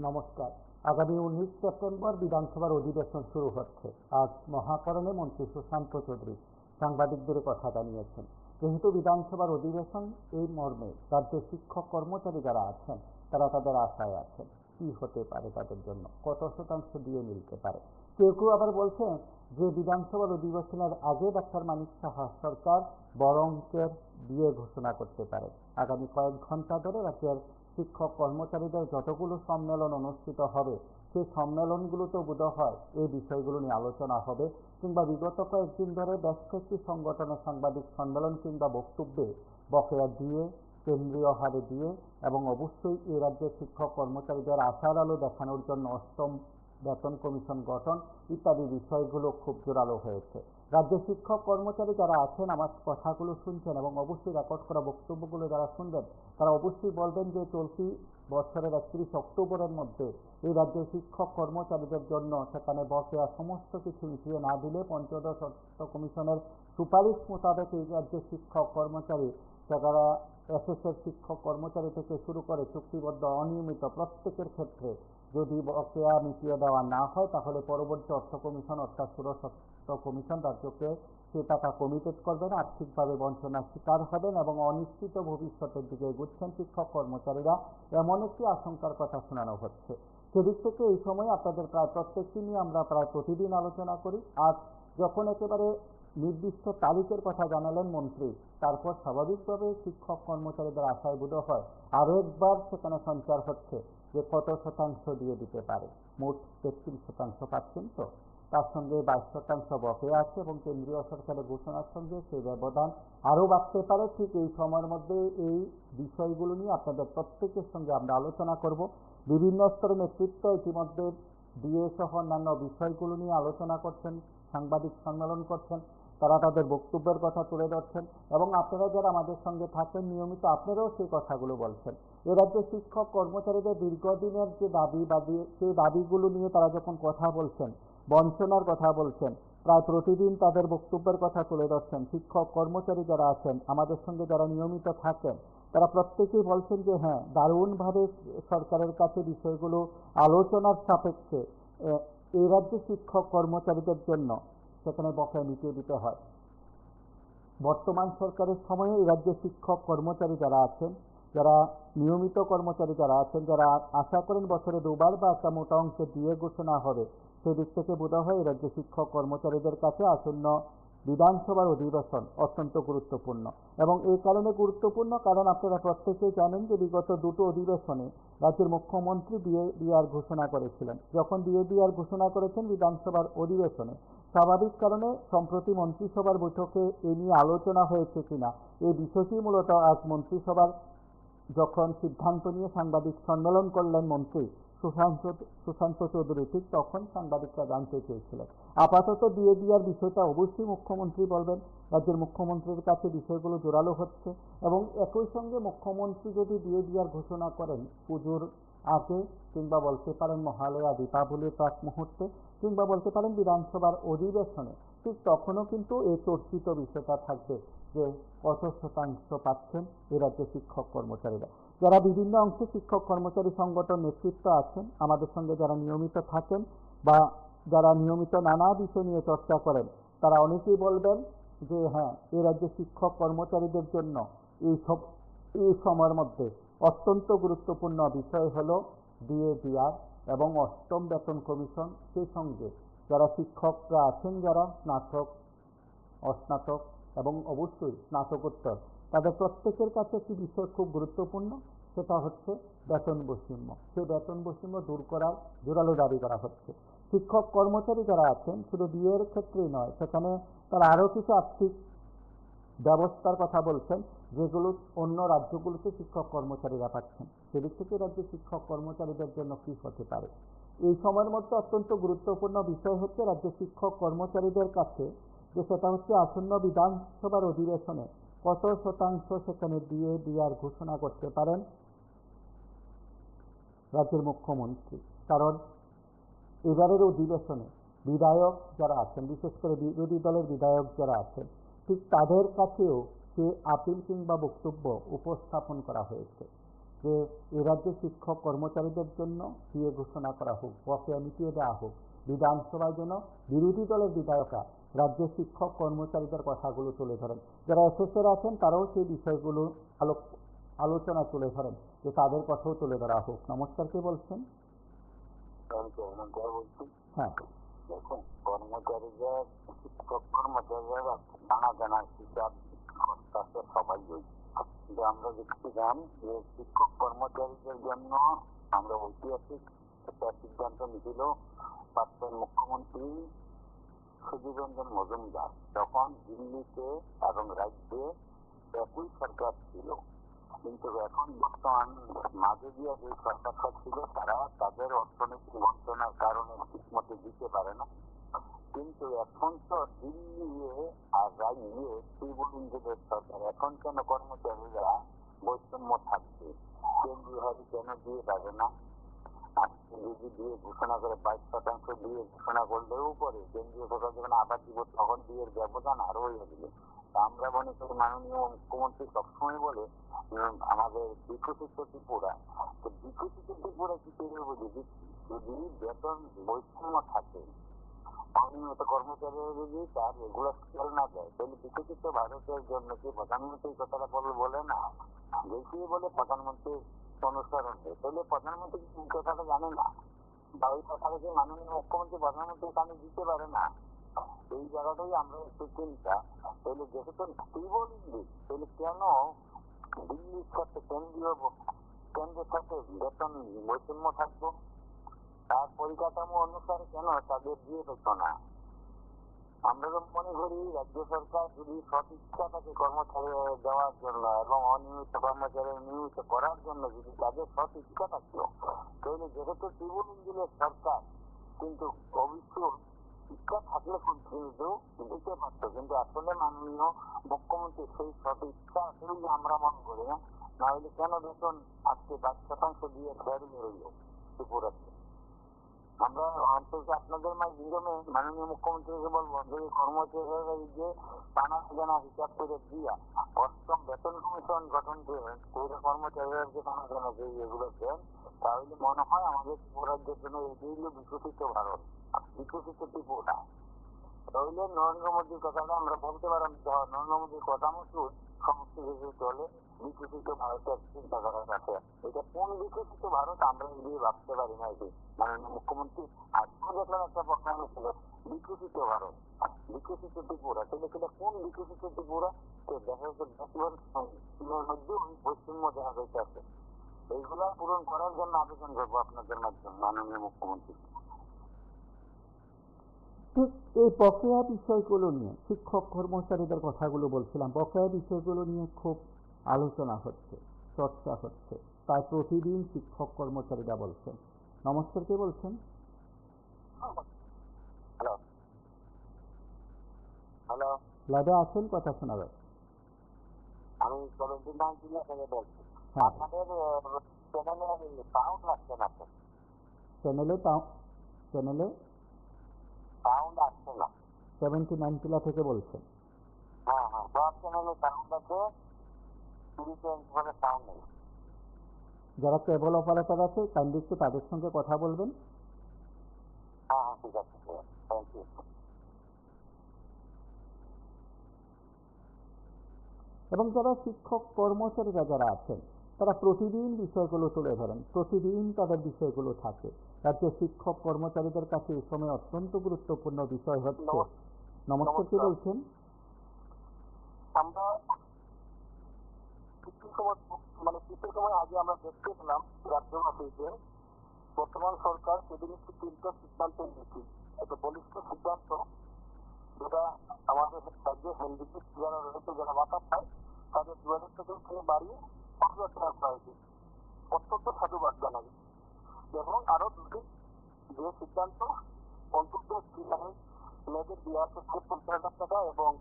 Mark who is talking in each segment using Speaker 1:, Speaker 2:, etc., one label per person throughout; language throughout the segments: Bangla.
Speaker 1: নমস্কার। আগামী 19 সেপ্টেম্বর বিধানসভার অধিবেশন শুরু হচ্ছে। আজ মহাকরণে মন্ত্রী সুশান্ত চৌধুরী সাংবাদিকদের কথা জানিয়েছেন। যেহেতু বিধানসভার অধিবেশন, এই মর্মে রাজ্যের শিক্ষক কর্মচারী যারা আছেন তারা তাদের আশায় আছেন কি হতে পারে, তাদের জন্য কত শতাংশ দিয়ে মিলতে পারে। কেউ কেউ আবার বলছেন যে বিধানসভার অধিবেশনের আগে ডাক্তার মানিক সাহা সরকার বড় অঙ্কের দিয়ে ঘোষণা করতে পারে। আগামী কয়েক ঘন্টা ধরে রাজ্যের শিক্ষক কর্মচারীদের যতগুলো সম্মেলন অনুষ্ঠিত হবে, সেই সম্মেলনগুলোতেও বোধহয় এই বিষয়গুলো নিয়ে আলোচনা হবে, কিংবা বিগত কয়েকদিন ধরে বেশ কয়েকটি সংগঠনের সাংবাদিক সম্মেলন কিংবা বক্তব্যে বকেয়া দিয়ে, কেন্দ্রীয় হারে দিয়ে এবং অবশ্যই এই রাজ্যের শিক্ষক কর্মচারীদের আশার আলো দেখানোর জন্য অষ্টম বেতন কমিশন গঠন ইত্যাদি বিষয়গুলো খুব জোরালো হয়েছে। রাজ্যের শিক্ষক কর্মচারী যারা আছেন, আমার কথাগুলো শুনছেন এবং অবশ্যই রেকর্ড করা বক্তব্যগুলো যারা শুনবেন, তারা অবশ্যই বলবেন যে চলতি বছরের 31 অক্টোবরের মধ্যে এই রাজ্যের শিক্ষক কর্মচারীদের জন্য সেখানে বকেয়া সমস্ত কিছু মিটিয়ে না দিলে পঞ্চদশ অর্থ কমিশনের সুপারিশ মোতাবেক এই রাজ্যের শিক্ষক কর্মচারী, যারা এসএসের শিক্ষক কর্মচারী থেকে শুরু করে চুক্তিবদ্ধ অনিয়মিত প্রত্যেকের ক্ষেত্রে যদি বকেয়া মিটিয়ে দেওয়া না হয়, তাহলে পরবর্তী অর্থ কমিশন অর্থাৎ ষোড়শ অর্থ কমিশন রাজ্যকে সে টাকা কমিটেড করবেন, আর্থিকভাবে বঞ্চনার শিকার হবেন এবং অনিশ্চিত ভবিষ্যতের দিকে এগুচ্ছেন শিক্ষক কর্মচারীরা, এমন একটি আশঙ্কার কথা শোনানো হচ্ছে। সেদিক থেকে এই সময় আপনাদের প্রায় প্রত্যেকটি নিয়ে আমরা প্রায় প্রতিদিন আলোচনা করি। আজ যখন একেবারে নির্দিষ্ট তারিখের কথা জানালেন মন্ত্রী, তারপর স্বাভাবিকভাবে শিক্ষক কর্মচারীদের আশায় বোধ হয় আরও একবার সেখানে সঞ্চার হচ্ছে যে কত শতাংশ দিয়ে দিতে পারে। মোট 33% পাচ্ছেন, তো তার সঙ্গে 22% বকেয়া আছে এবং কেন্দ্রীয় সরকারের ঘোষণার সঙ্গে সেই ব্যবধান আরও বাড়তে পারে। ঠিক এই সময়ের মধ্যে এই বিষয়গুলো নিয়ে আপনাদের প্রত্যেকের সঙ্গে আমরা আলোচনা করব। বিভিন্ন স্তরের নেতৃত্ব ইতিমধ্যে ডিএ সহ অন্যান্য বিষয়গুলো নিয়ে আলোচনা করছেন, সাংবাদিক সম্মেলন করছেন, তারা তাদের বক্তব্যের কথা তুলে ধরছেন এবং আপনারা যারা আমাদের সঙ্গে থাকেন নিয়মিত, আপনারাও সেই কথাগুলো বলছেন। এ রাজ্যের শিক্ষক কর্মচারীদের দীর্ঘদিনের যে দাবি সেই দাবিগুলো নিয়ে তারা যখন কথা বলছেন, বঞ্চনার কথা বলছেন, প্রায় প্রতিদিন তাদের বক্তব্যের কথা তুলে ধরছেন। শিক্ষক কর্মচারী যারা আছেন, আমাদের সঙ্গে যারা নিয়মিত থাকেন, তারা প্রত্যেকেই বলছেন যে হ্যাঁ, দারুণভাবে সরকারের কাছে বিষয়গুলো আলোচনার সাপেক্ষে এই রাজ্যের শিক্ষক কর্মচারীদের জন্য সেখানে বকেয়া মিটিয়ে দিতে হয়। বর্তমান সরকারের সময়ে এই রাজ্যের শিক্ষক কর্মচারী যারা আছেন, যারা নিয়মিত কর্মচারী যারা আছেন, যারা আশা করেন বছরে দুবার বা একটা মোটা অংশে দিয়ে ঘোষণা হবে, সেদিক থেকে বোধ হয় এই রাজ্যের শিক্ষক কর্মচারীদের কাছে আসন্ন বিধানসভার অধিবেশন অত্যন্ত গুরুত্বপূর্ণ। এবং এই কারণে গুরুত্বপূর্ণ কারণ আপনারা প্রত্যেকেই জানেন যে বিগত দুটো অধিবেশনে রাজ্যের মুখ্যমন্ত্রী ডিএডিআর ঘোষণা করেছিলেন। যখন ডিএডিআর ঘোষণা করেছেন বিধানসভার অধিবেশনে, স্বাভাবিক কারণে সম্প্রতি মন্ত্রিসভার বৈঠকে এ নিয়ে আলোচনা হয়েছে কিনা, এই বিষয়টি মূলত আজ মন্ত্রিসভার যখন সিদ্ধান্ত নিয়ে সাংবাদিক সম্মেলন করলেন মন্ত্রী সুশান্ত চৌধুরী, ঠিক তখন সাংবাদিকরা জানতে চেয়েছিলেন। আপাতত ডিএডিআর বিষয়টা অবশ্যই মুখ্যমন্ত্রী বলবেন, রাজ্যের মুখ্যমন্ত্রীর কাছে বিষয়গুলো জোরালো হচ্ছে এবং একই সঙ্গে মুখ্যমন্ত্রী যদি ডিএডিআর ঘোষণা করেন পুজোর আগে, কিংবা বলতে পারেন মহালয়া দীপাবলির প্রাক মুহূর্তে, কিংবা বলতে পারেন বিধানসভার অধিবেশনে, ঠিক তখনও কিন্তু এই চর্চিত বিষয়টা থাকবে যে কত শতাংশ পাচ্ছেন এই রাজ্যের শিক্ষক কর্মচারীরা। যারা বিভিন্ন অংশে শিক্ষক কর্মচারী সংগঠন নেতৃত্ব আছেন, আমাদের সঙ্গে যারা নিয়মিত থাকেন বা যারা নিয়মিত নানা বিষয় নিয়ে চর্চা করেন, তারা অনেকেই বলবেন যে হ্যাঁ, এই রাজ্যের শিক্ষক কর্মচারীদের জন্য এই সময়ের মধ্যে অত্যন্ত গুরুত্বপূর্ণ বিষয় হলো ডিএডিআর এবং অষ্টম বেতন কমিশন। সেই সঙ্গে যারা শিক্ষকরা আছেন, যারা স্নাতক, অস্নাতক এবং অবশ্যই স্নাতকোত্তর, তাদের প্রত্যেকের কাছে একটি বিষয় খুব গুরুত্বপূর্ণ, সেটা হচ্ছে বেতন বৈষম্য। সেই বেতন বৈষম্য দূর করার জোরালো দাবি করা হচ্ছে। শিক্ষক কর্মচারী যারা আছেন, শুধু ডিএর ক্ষেত্রেই নয়, সেখানে তারা আরও কিছু আর্থিক ব্যবস্থার কথা বলছেন যেগুলো অন্য রাজ্যগুলোতে শিক্ষক কর্মচারীরা পাচ্ছেন। সেদিক থেকে রাজ্যের শিক্ষক কর্মচারীদের জন্য কি হতে পারে এই সময়ের মধ্যে অত্যন্ত গুরুত্বপূর্ণ বিষয় হচ্ছে রাজ্যের শিক্ষক কর্মচারীদের কাছে, যে সেটা হচ্ছে আসন্ন বিধানসভার অধিবেশনে কত শতাংশ সেখানে ডিএডিআর ঘোষণা করতে পারেন রাজ্যের মুখ্যমন্ত্রী। কারণ এবারের অধিবেশনে বিধায়ক যারা আছেন, বিশেষ করে বিরোধী দলের বিধায়ক যারা আছেন, ঠিক তাদের কাছেও সে আপিল কিংবা বক্তব্য উপস্থাপন করা হয়েছে। যে এ রাজ্যে শিক্ষক কর্মচারীদের জন্য সিএ ঘোষণা করা হোক, বকেয়া মিটিয়ে দেওয়া হোক। বিধানসভায় যেন বিরোধী দলের বিধায়করা রাজ্যের শিক্ষক কর্মচারীদের কথাগুলো তুলে ধরেন। যারা এসএসএর আছেন তারাও সেই বিষয়গুলো আলোচনা তুলে ধরেন, যে তাদের কথাও তুলে ধরা হোক। নমস্কার, কে বলছেন? হ্যাঁ,
Speaker 2: দেখুন, কর্মচারীদের শিক্ষক কর্মচারীরা নানা জানা হিসাব করতে সবাই যে আমরা দেখছিলাম যে শিক্ষক কর্মচারীদের জন্য আমরা ঐতিহাসিক একটা সিদ্ধান্ত নিয়েছিল প্রাক্তন মুখ্যমন্ত্রী সুধীর রঞ্জন মজুমদার, যখন দিল্লিতে এবং রাজ্যে একই সরকার ছিল। কিন্তু এখন বর্তমান মাঝে দিয়ে যে সরকারটা ছিল তারা তাদের অর্থনৈতিক বঞ্চনার কারণে ঠিক মতো দিতে পারে না। কিন্তু এখন তো দিল্লি আর রাজ্যে ত্রিভুবনের সরকার, এখন কেন কর্মচারীরা বৈষম্য থাকবে? কেন্দ্রীয় হারে কেন দিয়ে পাবে না? যদি দিয়ে ঘোষণা করে 22% দিয়ে ঘোষণা করলেও করে, কেন্দ্রীয় সরকার যখন আবার দিব তখন দিয়ে ব্যবধান আরো হয়ে যাবে। আমরা মনে করি মাননীয় মুখ্যমন্ত্রী সবসময় বলে আমাদের বিকশিত ত্রিপুরা, তো বিকশিত ত্রিপুরা কি করে বুঝি? যদি বেতন বৈষম্য থাকে, অনিয়মিত কর্মচারীরা যদি তার রেগুলার স্কেল না দেয়, তাহলে বিকশিত ভারতের জন্য কি প্রধানমন্ত্রী কথাটা বলে না? দেখিয়ে বলে প্রধানমন্ত্রী অনুসরণ, তাহলে প্রধানমন্ত্রী এই কথাটা জানে না, বা ওই কথাটা যে মাননীয় মুখ্যমন্ত্রী প্রধানমন্ত্রীর কানে দিতে পারে না। এই জায়গাটাই আমরা একটু চিন্তা। তাহলে যেহেতু ত্রিবল ইংলিশ, তাহলে কেন দিল্লির সাথে কেন্দ্রের সাথে বেতন বৈষম্য থাকবো? তার পরিকাঠামো অনুসারে কেন তাদের দিয়ে পেত না? আমরা তো মনে করি রাজ্য সরকার যদি সঠিকটা থাকে কর্মচারী দেওয়ার জন্য এবং অনিয়মিত কর্মচারী নিয়মিত করার জন্য যদি তাদের সঠিকটা থাকতো, তাহলে যেহেতু ত্রিভুবন ইঞ্জিনের সরকার, কিন্তু অবশ্যই শিক্ষা থাকলে কিন্তু দিতে পারতো। কিন্তু আসলে মাননীয় মুখ্যমন্ত্রী সেই সঠিকটা আসলে আমরা মনে করি না। না হলে কেন বেতন আজকে 22% দিয়ে ছেড়ে রইল ত্রিপুরাতে? আমরা অন্তত আপনাদের মাধ্যমে মাননীয় মুখ্যমন্ত্রীকে বলবো যে কর্মচারীরা যে টানা জানা হিসাব করে দিয়া অষ্টম বেতন কমিশন গঠন করে কর্মচারীদেরকে টানা জানা যে এগুলো দেন, তাহলে মনে হয় আমাদের ত্রিপুরাজ্যের জন্য এটাই হলো বিকশিত ভারত, বিকশিত ত্রিপুরা। তাহলে নরেন্দ্র মোদীর কথাটা আমরা বলতে পারলাম, নরেন্দ্র মোদীর কথা মতো সমস্ত কিছু চলে। বিকশিত ভারতের চিন্তাধারার কাছে এটা কোন বিকশিত ভারত আমরা এগিয়ে ভাবতে পারি না। এটি মাননীয় মুখ্যমন্ত্রী আজকে দেখলাম একটা প্রশ্ন ছিল বিকশিত ভারত, বিকশিত ত্রিপুরা, তাহলে সেটা কোন বিকশিত ত্রিপুরা? দেখা যাচ্ছে দেশের মধ্যে বৈষম্য দেখা যাইতেছে। এইগুলা পূরণ করার জন্য আবেদন করবো আপনাদের মাধ্যমে মাননীয় মুখ্যমন্ত্রী।
Speaker 1: ঠিক এই বকেয়া বিষয়গুলো নিয়ে, শিক্ষক কর্মচারীদের কথাগুলো বলছিলাম, বকেয়া বিষয়গুলো নিয়ে খুব আলোচনা হচ্ছে, চর্চা হচ্ছে, তাই প্রতিদিন শিক্ষক কর্মচারীরা বলছেন। নমস্কার, কে বলছেন?
Speaker 2: হ্যালো হ্যালো,
Speaker 1: লাইভে আছেন, কথা শোনা যায়।
Speaker 2: আমি 79 জিল্লা থেকে বলছি।
Speaker 1: হ্যাঁ,
Speaker 2: আপনাদের চ্যানেলে সাউন্ড আসছে না,
Speaker 1: চ্যানেলে
Speaker 2: সাউন্ড আসছে না।
Speaker 1: 79 জেলা থেকে বলছেন।
Speaker 2: হ্যাঁ হ্যাঁ, সব চ্যানেলে সাউন্ড আছে, সাউন্ড নেই।
Speaker 1: যারা কেবল অপারেটর আছে কাইন্ডলি একটু তাদের সঙ্গে কথা বলবেন।
Speaker 2: হ্যাঁ হ্যাঁ, ঠিক আছে, থ্যাংক ইউ।
Speaker 1: এবং যারা শিক্ষক কর্মচারীরা যারা আছেন তারা প্রতিদিন বিষয়গুলো তুলে ধরেন, প্রতিদিন তাদের বিষয়গুলো থাকে। রাজ্যের শিক্ষক কর্মচারীদের কাছে এই সময় অত্যন্ত গুরুত্বপূর্ণ বিষয় হচ্ছে। নমস্কার, কি বলছেন?
Speaker 2: আমরা কিছু সময় আগে আমরা দেখতে পেলাম রাজ্যবাসীকে বর্তমান সরকার ক্যাবিনেট তিনটা সিদ্ধান্ত নিয়েছে। একটা বলিষ্ঠ সিদ্ধান্ত, যেটা আমাদের রাজ্যের হ্যান্ডিক্যাপ যারা রয়েছে, যারা ভাতা পায়, তাদের 2000 টাকা থেকে বাড়িয়ে 5000 টাকা হয়েছে। অত্যন্ত সাধুবাদ জানাই। এবং আরো দুটি যে সিদ্ধান্ত অন্তত মেয়েদের বিয়ার ক্ষেত্রে 50,000 টাকা এবং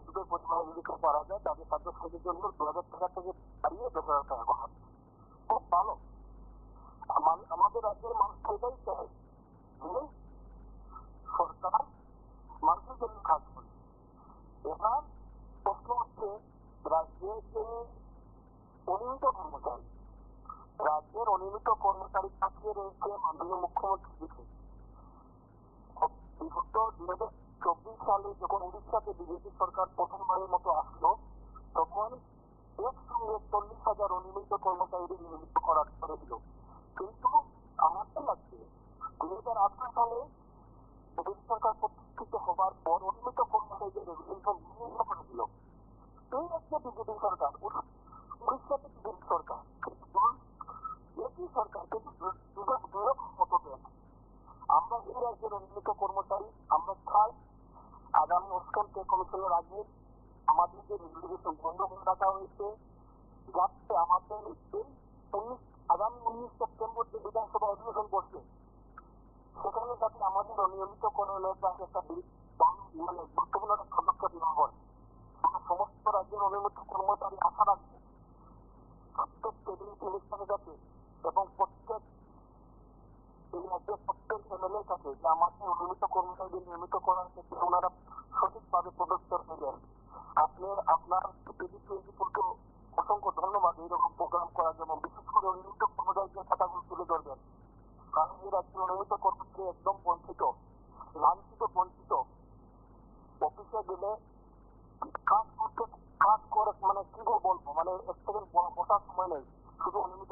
Speaker 2: দুটোর পরিমাণ যদি করা যায় তাদের ছাত্রছাত্রীদের জন্য 2000 টাকা থেকে বাড়িয়ে 10,000 টাকা করা। খুব ভালো। আমাদের রাজ্যের মানুষ এটাই চায় যে সরকার মানুষের জন্য কাজ করে। এবার প্রশ্ন হচ্ছে রাজ্যের যে অনিয়মিত কর্মচারী 2024 সালে যখন উড়িষ্যাতে বিজেপি সরকার প্রথমবারের মতো আসলো, তখন একসঙ্গে 40,000 অনিয়মিত কর্মচারী নিয়মিত করার করে দিল। কিন্তু আমার তো লাগছে 2018 সালে বিজেপি সরকার প্রতিষ্ঠিত হবার পর অনিয়মিত কর্মচারীদের রেগুলেশন নিয়মিত করে দিল। এই হচ্ছে বিজেপি সরকার, উড়িষ্যাতে বিজেপি সরকার। একই সরকার কিন্তু দুরকম মতভেদ। আমরা এই রাজ্যের অনিয়মিত কর্মচারী, আমরা চাই আগামী অষ্টম পে কমিশনের আগে আমাদের যে রেগুলেশন বন্ধ করে রাখা হয়েছে, যাতে আমাদের এই আগামী 19 সেপ্টেম্বর যে বিধানসভা অধিবেশন বসবে, সেখানে যাতে আমাদের অনিয়মিত কর্মের কাছে একটা গুরুত্বপূর্ণ একটা পদক্ষেপ নেওয়া হয়। সমস্ত রাজ্যের অনিয়মিত কর্মচারী আশা রাখবে প্রত্যেক ক্যাবিনেট মিনিস্টারে যাতে এবং প্রত্যেক এই রাজ্যের প্রত্যেক এমএলএ কাছে যে আমাকে অনিয়মিত কর্মচারীদের নিয়মিত করার ক্ষেত্রে ওনারা সঠিকভাবে পদক্ষেপ নেবেন। আপনার টিভি24 অসংখ্য ধন্যবাদ এইরকম প্রোগ্রাম করার জন্য, বিশেষ করে অনিয়মিত কর্মচারীদের কথাগুলো তুলে ধরবেন। কারণ এই রাজ্যের অনিয়মিত কর্মচারী একদম বঞ্চিত, লাঞ্ছিত, বঞ্চিত। অফিসে গেলে কাজ করে মানে কি বলবো, মানে এক সেকেন্ড বসার সময় নেই, শুধু অনিয়মিত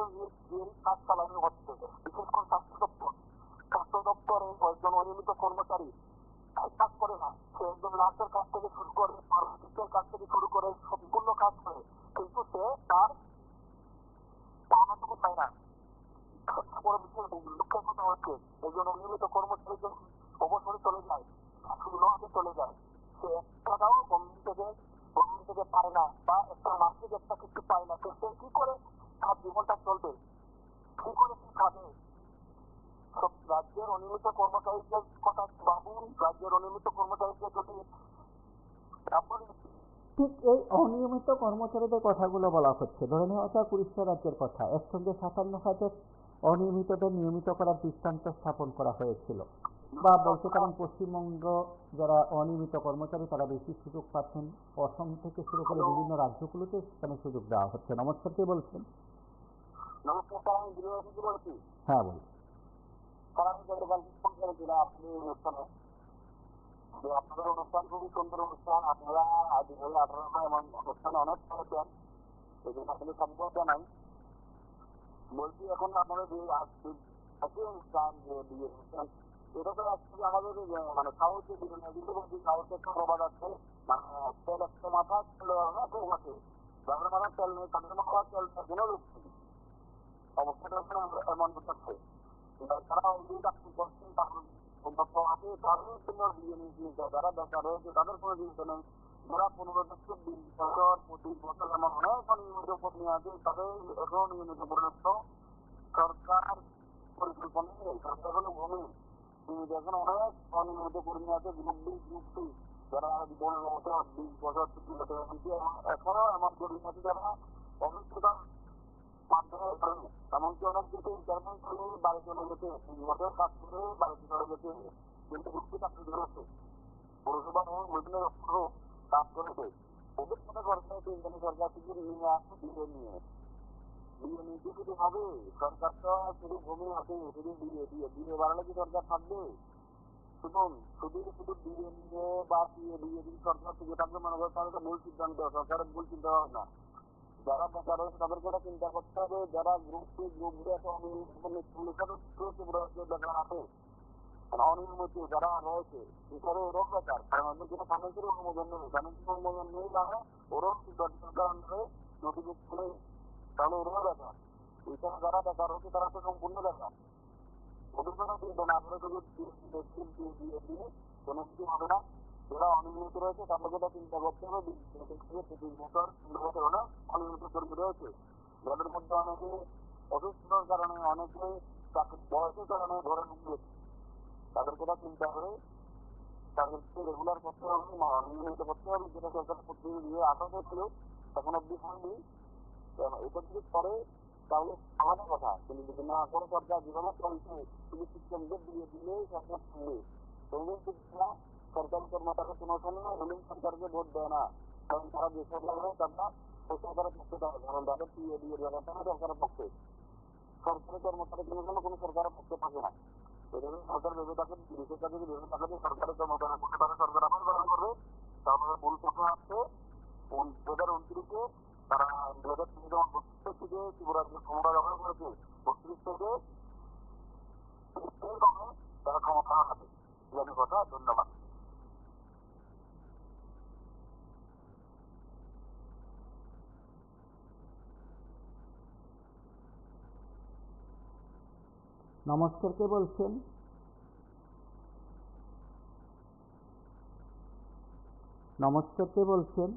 Speaker 2: কাজ চালানো হচ্ছে। বিশেষ করে স্বাস্থ্য দপ্তরে কয়েকজন অনিয়মিত কর্মচারী কাজ করে না, সে একজন নার্সের কাছ থেকে শুরু করে, ফার্মাসিস্টের কাছ থেকে শুরু করে সম্পূর্ণ কাজ করে, কিন্তু সে তার পাওনাটুকু পায় না। বড় বিশেষ দুঃখের কথা হচ্ছে একজন অনিয়মিত কর্মচারী যখন অবসরে চলে যায়, শূন্যতে চলে যায়, সে এক টাকাও গভর্নমেন্ট থেকে পায় না, বা একটা মাসিক একটা কিছু পায় না। সে কি করে তার জীবনটা চলবে, কি করে কি খাবে? সব রাজ্যের অনিয়মিত কর্মচারীদের কথা ভাবুন। রাজ্যের অনিয়মিত কর্মচারীদের যদি
Speaker 1: ঠিক এই অনিয়মিত কর্মচারীদের কথাগুলো বলা হচ্ছে। ধরে নেওয়া যাক উড়িষ্যা রাজ্যের কথা, একসঙ্গে 57,000 অনিয়মিতদের নিয়মিত করার দৃষ্টান্ত স্থাপন করা হয়েছিল। বা বলতে পারেন পশ্চিমবঙ্গ যারা অনিয়মিত কর্মচারী তারা বেশি সুযোগ পাচ্ছেন, অসম থেকে শুরু করে বিভিন্ন রাজ্যগুলোতে সেখানে সুযোগ দেওয়া হচ্ছে। নমস্কার, কে বলছেন?
Speaker 2: নমস্কার, আমি গৃহবধূ বলছি।
Speaker 1: হ্যাঁ বলুন।
Speaker 2: আপনি আপনাদের অনুষ্ঠান খুবই সুন্দর অনুষ্ঠান। আপনারা 2018 সালে এমন অনুষ্ঠানে অনেক করেছেন, এই জন্য আসলে সম্ভব জানাই। বলছি এখন আপনাদের এটা তো আসলে আমাদের মানে সাউথে সাউথে একটা প্রবাদ আছে, মানে তেল একটা মাথা তেল আছে, যাদের মাথা তেল নেই তাদের মাথা তেল কোনো লোক নেই। অবস্থাটা এমন হচ্ছে তারা চাকরি করছেন, আছে তাদের জন্য দিয়ে নিয়েছে, যারা বেকার রয়েছে তাদের কোনো জিনিস নেই। যারা 15 বছর 20 বছর 25 বছর এমন অনেক অনিয়মিত কর্মী আছে, তাদের এখনো নিয়মিত পরিণত সরকার পরিকল্পনা নেই। সরকার হলো ভূমি, এখন অনেক অনিয়মিত কর্মী আছে, গ্রুপ সি যারা 15 বছর 20 বছর 25 বছর এখনো এমন কর্মী আছে যারা অভিজ্ঞতার মাধ্যমে এমনকি অনেক কিছু ইন্টারভিউ করে বাড়ি চলে গেছে, 3 বছর কাজ করে বাড়িতে চলে গেছে, কিন্তু উঠতে চাকরি ধরেছে, পৌরসভা হোক বিভিন্ন হোক কাজ করেছে। ওদের সাথে সরকার সরকার থেকে নিয়ে আসছে বিয়ে নিয়ে শুধু হবে। সরকার তো শুধু ভূমি আছে, শুধু বিয়ে বাড়ালে কি সরকার থাকবে? শুনুন, শুধু বিয়ে নিয়ে বা বিয়ে সরকার থেকে থাকবে মনে করতে হবে, ভুল সিদ্ধান্ত, সরকারের ভুল চিন্তা ভাবনা। যারা বেকার রয়েছে তাদেরকে এটা চিন্তা করতে হবে। যারা গ্রুপ সি গ্রুপ ডি আছে বেকার আছে, অনিয়মিত যারা রয়েছে হিসাবে ওরাও বেকার, কারণ ওদের যেটা ফাইন্যান্সিয়াল অনুমোদন নেই, ফাইন্যান্সিয়াল অনুমোদন নেই তাহলে ওরাও সরকার আন্ডারে নথিভুক্ত নেই, তাহলে ওরাও বেকার। এছাড়া যারা বেকার হচ্ছে তারা তো সম্পূর্ণ বেকার, ওদের কথা চিন্তা না করে শুধু দিয়ে কোনো কিছু হবে না। যারা অনিয়মিত রয়েছে তাদেরকে এটা চিন্তা করতে হবে। 25 বছর 15 বছর হলে অনিয়মিত কর্মী রয়েছে, যাদের মধ্যে অনেকে অসুস্থতার কারণে, অনেকে বয়সের কারণে ঘরে ঢুকবে, তাদেরকে এটা চিন্তা করে তাদেরকে রেগুলার করতে হবে, নিয়মিত করতে হবে, যেটা সরকার প্রতিদিন দিয়ে আসা হচ্ছিল তখন অব্দি হয়নি। এটা যদি করে তাহলে আলাদা কথা, কিন্তু যদি না করে সরকার যেভাবে চলছে শুধু সিস্টেমকে দিয়ে দিলেই সরকার চলবে। সরকারি কর্মচারী কোনো সময় রুলিং সরকারকে ভোট দেয় না, কারণ তারা যে সরকার হয় তারা সরকারের পক্ষে থাকে, কারণ তাদের দিয়ে ব্যাপারটা না সরকারের পক্ষে। সরকারি কর্মচারী কোনো সময় কোনো সরকারের পক্ষে থাকে না। এটা যদি সরকার ভেবে থাকেন, বিদেশের কাছে যদি ভেবে থাকেন সরকারের জনগণের পক্ষে তারা সরকার আবার গ্রহণ করবে, তাহলে মূল প্রশ্ন আসছে 2029-এ তারা 2003 যখন 32 থেকে ত্রিপুরার যে ক্ষমতা দখল করেছে, 32 থেকে 30 কমে তারা ক্ষমতা হাতে। জানি কথা। ধন্যবাদ।
Speaker 1: নমস্কার, কে বলছেন? নমস্কার, কে বলছেন?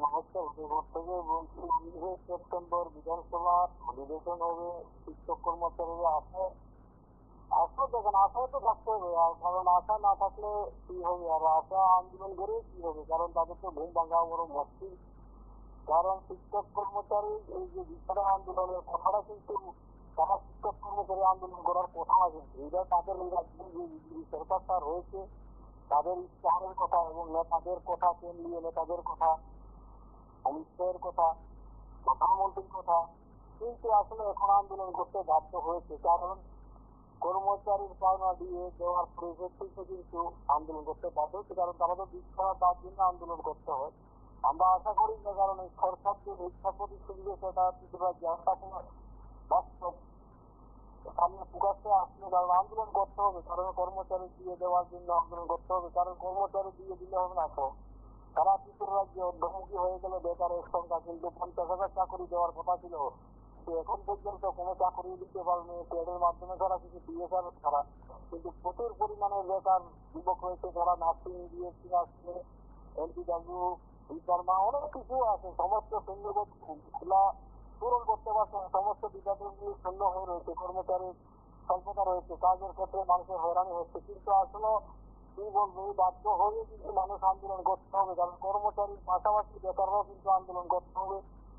Speaker 2: নমস্কার, উদয়পুর থেকে বলছি। 19 সেপ্টেম্বর বিধানসভা অধিবেশন হবে। শিক্ষক কর্মচারীরা আসে দেখেন, আশায় তো থাকতে হবে। আর কারণ আশা না থাকলে কি হবে? আর আশা আন্দোলন করে কি হবে? কারণ তাদের তো ঘুম ভাঙা বড় মুশকিল। কারণ শিক্ষক কর্মচারী এই যে বিচারা আন্দোলনের কথাটা কিন্তু তারা শিক্ষক কর্মচারী আন্দোলন করার কথা না, কিন্তু এটা তাদের এই রাজ্যে যে সরকারটা রয়েছে তাদের ইস্তাহারের কথা এবং নেতাদের কথা, কেন্দ্রীয় নেতাদের কথা, অমিত শাহের কথা, প্রধানমন্ত্রীর কথা। কিন্তু আসলে এখন আন্দোলন করতে বাধ্য হয়েছে, কারণ কর্মচারীর পাওনা দিয়ে দেওয়ার পরিপ্রেক্ষিতে কিন্তু আন্দোলন করতে বাধ্য হচ্ছে। কারণ তারা তো দিক ছাড়া তার জন্য আন্দোলন করতে হয়। আমরা আশা করি যে কারণ এই সরকার যে শিক্ষা প্রতিষ্ঠান সেটা ত্রিপুরা বাস্তব সামনে প্রকাশ্যে আসলে, কারণ আন্দোলন করতে হবে। কারণ কর্মচারী দিয়ে দেওয়ার জন্য আন্দোলন করতে হবে। কারণ কর্মচারী দিয়ে দিলে হবে না। তো তারা ত্রিপুরা রাজ্যে অর্ধমুখী হয়ে গেলে বেকারের সংখ্যা কিন্তু 50,000 চাকরি দেওয়ার কথা ছিল। এখন পর্যন্ত কোনো চাকরি দিতে পারেনি, ট্রেডের মাধ্যমে ছাড়া, কিছু ডিএসআর ছাড়া। কিন্তু প্রচুর পরিমাণে বেকার যুবক রয়েছে যারা নার্সিং, বিএসসি নার্সিং, এলবিডব্লিউ, বিকর্মা, অনেক কিছু আছে। সমস্ত সৈন্যপদ পূরণ করতে পারছে না। সমস্ত বিভাগগুলি শূন্য হয়ে রয়েছে, কর্মচারীর স্বল্পতা রয়েছে, কাজের ক্ষেত্রে মানুষের হয়রানি হচ্ছে। কিন্তু আসলে কি বলবো, বাধ্য হয়ে কিন্তু মানুষ আন্দোলন করতে হবে। কারণ কর্মচারীর পাশাপাশি বেকাররাও কিন্তু আন্দোলন করতে হবে।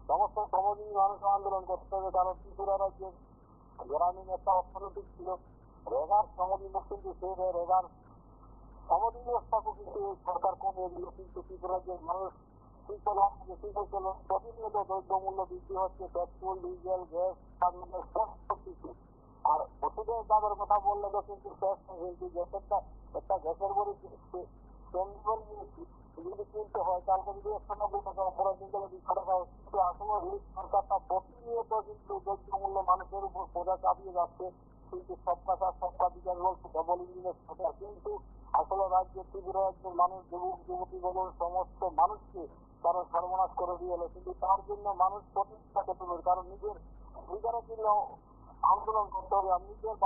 Speaker 2: সমস্ত শ্রমজীবী মানুষও আন্দোলন করতে হবে। কারণ ত্রিপুরা রাজ্যের গ্রামীণ একটা অর্থনৈতিক ছিল, রেগার শ্রমদিবস কিন্তু সেই রেগার শ্রমদিবসটাকে কিন্তু সরকার কমিয়ে দিল। কিন্তু ত্রিপুরা রাজ্যের মানুষ কি করলাম, কি করছিল, প্রতিনিয়ত দ্রব্যমূল্য বৃদ্ধি হচ্ছে, পেট্রোল, ডিজেল, গ্যাস, সব কিছু। আর ওষুধের দামের কথা বললে তো কিন্তু শেষ নেই। কিন্তু গ্যাসেরটা, একটা গ্যাসের বড়ি যদি কিনতে হয়, কালকে যদি 190 টাকা, পরের দিন গেলে 200 টাকা। কিন্তু আসলে এই সরকারটা প্রতিনিয়ত কিন্তু দ্রব্যমূল্য মানুষের উপর বোঝা চাপিয়ে যাচ্ছে। কিন্তু সবকা সাথ সবকা বিকাশ বলছে ডবল ইঞ্জিনের সরকার। কিন্তু আসলে রাজ্যের ত্রিপুরা রাজ্যের মানুষ, যুবক যুবতী বলুন, সমস্ত মানুষকে তারা সর্বনাশ করে দিয়ে এলো। কিন্তু তার জন্য মানুষ প্রতিষ্ঠা করতে হবে। কারণ নিজের জন্য আন্দোলন করতে হবে। আর নিজের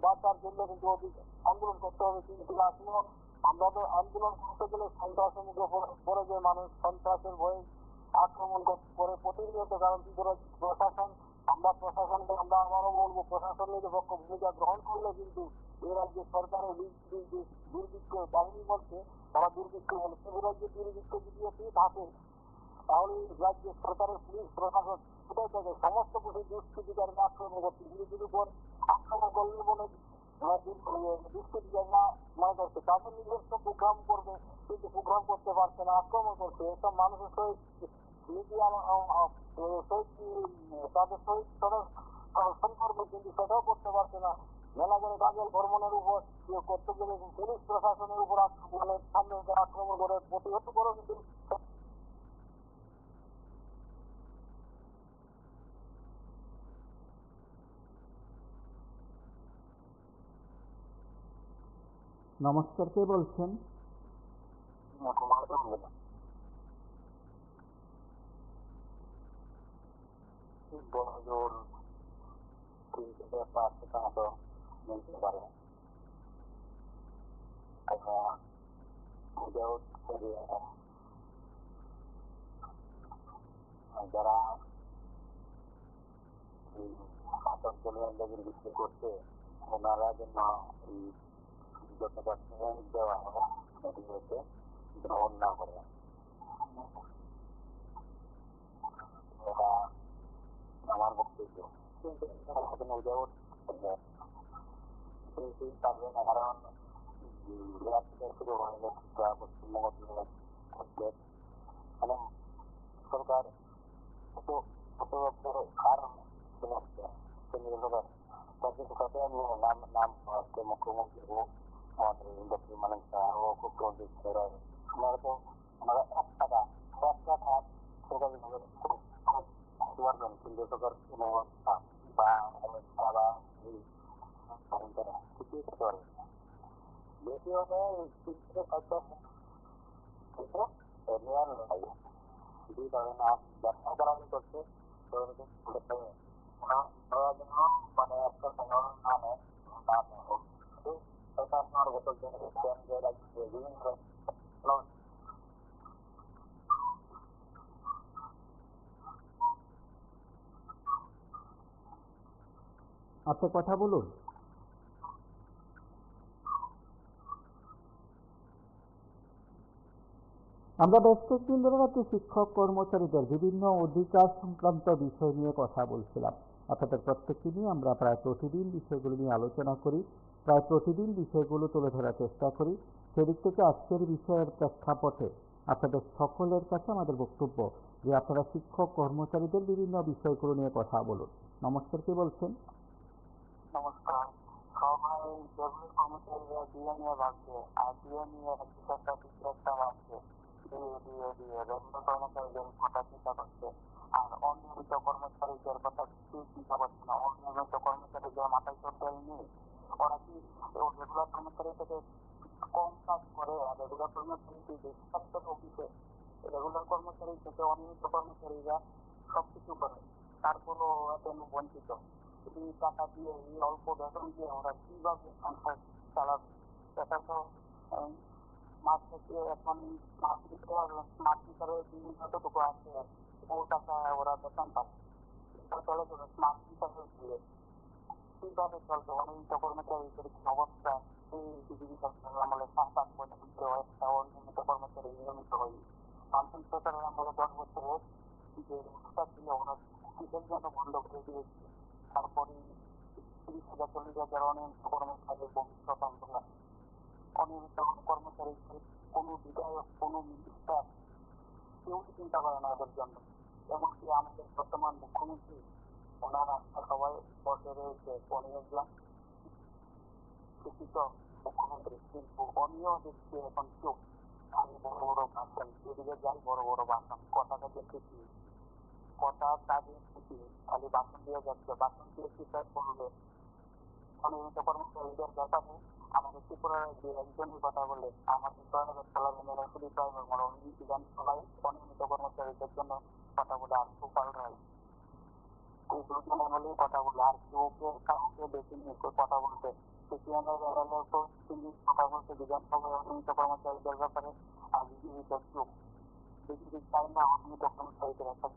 Speaker 2: বাঁচার জন্য কিন্তু আন্দোলন করতে হবে। কিন্তু আসলে আমরা তো আন্দোলন করতে গেলে সন্ত্রাসের মুখে পড়ে যায় মানুষ, সন্ত্রাসের ভয়ে আক্রমণ করে প্রতিনিয়ত। কারণ ত্রিপুরা প্রশাসন, আমরা প্রশাসনকে আমরা আবারও বলবো, প্রশাসন নিরপেক্ষ ভূমিকা গ্রহণ করলে কিন্তু এই রাজ্যের সরকারের দুর্ভিক্ষ বাহিনী বলছে, তারা দুর্ভিক্ষ বলে। ত্রিপুরা রাজ্যের দুর্ভিক্ষ যদি থাকে তাহলে রাজ্যের সরকারের পুলিশ প্রশাসন কোথায় থাকে? সমস্ত কিছু দুষ্কৃতিকারীরা আক্রমণ করছে। বিরোধীর উপর আক্রমণ করলে মনে দুষ্কৃতিকারীরা মনে করছে তাদের নিজস্ব প্রোগ্রাম করবে, কিন্তু প্রোগ্রাম করতে পারছে না, আক্রমণ করছে। এসব মানুষের সহিত মিডিয়া তাদের সহিত করবে, কিন্তু সেটাও করতে পারছে না। মেলা করে কাজল ভ্রমণের উপর করতে গেলে পুলিশ প্রশাসনের উপর আক্রমণের সামনে আক্রমণ করে প্রতিহত করে। কিন্তু
Speaker 1: নমস্কার, কে বলছেন?
Speaker 2: বড়জোর 3 থেকে 5 টাকা মতো মিলতে পারে। যারা শাসক দলের লোকের বিক্রি করছে, ওনারা যেন যত দেওয়া হয় এগুলোকে গ্রহণ না করে। এটা আমার বক্তব্য। কিন্তু পারবে না, কারণ শুরু হয়ে গেছে পশ্চিমবঙ্গ মানে সরকার কত কত হার চলে আসছে কেন্দ্রীয় সরকার। তাদের সাথে আমি নাম নাম হচ্ছে মুখ্যমন্ত্রী ও আমাদের ডক্টর মানিক শাহ ও খুব প্রদীপ ওনারা তো ওনারা এক টাকা সরকারিভাবে খুব পারবেন কেন্দ্রীয় সরকার কোনো বা তারা কিছুই করতে পারবে বেশি হলে হয়তো রেয়ার হয় দুই কারণে ব্যবসা করানো করছে মানে একটা সাধারণ নামে সেটা আপনার বছর বিভিন্ন
Speaker 1: আপনি কথা বলুন। আমরা বেশ কয়েকদিন ধরে রাজ্যে শিক্ষক কর্মচারীদের বিভিন্ন অধিকার সংক্রান্ত বিষয় নিয়ে কথা বলছিলাম। আপনাদের প্রত্যেকটি নিয়ে আমরা প্রায় প্রতিদিন বিষয়গুলো নিয়ে আলোচনা করি, প্রায় প্রতিদিন বিষয়গুলো তুলে ধরার চেষ্টা করি। সেদিক থেকে আজকের বিষয়ের প্রেক্ষাপটে আপনাদের সকলের কাছে আমাদের বক্তব্য যে আপনারা শিক্ষক কর্মচারীদের বিভিন্ন বিষয়গুলো নিয়ে কথা বলুন। নমস্কার, কি বলছেন?
Speaker 2: নমস্কার। সবাই যেগুলো কর্মচারীরা দিয়ে নিয়ে ভাবছে আর দিয়ে নিয়ে একটা ভাবছে রেগুলার কর্মচারীদের কথা চিন্তা করছে আর অনিয়মিত কর্মচারীদের কথা কিছুই চিন্তা করছে না। অনিয়মিত কর্মচারীদের মাথায় তো তেল নেই, ওরা কি রেগুলার কর্মচারী থেকে কম কাজ করে আর রেগুলার কর্মচারী বেশি কাজ করে অফিসে। রেগুলার কর্মচারী থেকে অনিয়মিত কর্মচারীরা সবকিছু করে, তারপরও বঞ্চিত। এই টাকা দিয়ে এই অল্প বেতন দিয়ে ওরা কিভাবে সংসার চালাবে? এটা তো মাস থেকে এখন স্মার্ট মিটারের বিল যতটুকু আছে ও টাকা ওরা বেতন পাচ্ছে, এটা চলে যাবে স্মার্ট মিটারের দিয়ে। কিভাবে চলবে? অনিয়মিত কর্মচারীদের কি অবস্থা? এই বিজেপি সরকারের আমলে 7-8 বছর একটা অনিয়মিত কর্মচারী নিয়মিত হয়। বামপন্থী সরকারের আমলে 10 বছরে যে রুটটা ছিল ওরা কিসের জন্য বন্ধ করে দিয়েছে। তারপরে 30,000-40,000 অনিয়মিত কর্মচারীর ভবিষ্যৎ আন্দোলন। অনিয়মিত কর্মচারীদের কোনো বিধায়ক, কোনো মিনিস্টার কেউ চিন্তা করে না ওদের জন্য। এমনকি আমাদের বর্তমান মুখ্যমন্ত্রী ওনারা সবাই বসে রয়েছে অনিয়ম শিক্ষিত মুখ্যমন্ত্রী, কিন্তু অনিয়ম দেখছে এখন চোখ। খালি বড় বড় ভাষণ, এদিকে যাই বড় বড় ভাষণ, কথা কাজে খুশি, কথা কাজে খুশি, খালি ভাষণ দিয়ে যাচ্ছে। ভাষণ দিয়ে কি কাজ করবে? অনিয়মিত কর্মচারীদের ব্যাপারে আমাদের ত্রিপুরার যে একজনই কথা বলে আমাদের খেলাধুলা শুধু বিধানসভায় অনিয়মিত কর্মচারীদের জন্য কথা বলে আর সুপার রায় এই দুজন এমএলএ কথা বলে আর কাউকে বেশি নিয়ে কথা বলতে সিপিএমের এমএলএ তো তিনি কথা বলতে বিধানসভায় অনিয়মিত কর্মচারীদের ব্যাপারে আর বিজেপির চুপ। বিজেপি চাই না অনিয়মিত কর্মচারীদের একটা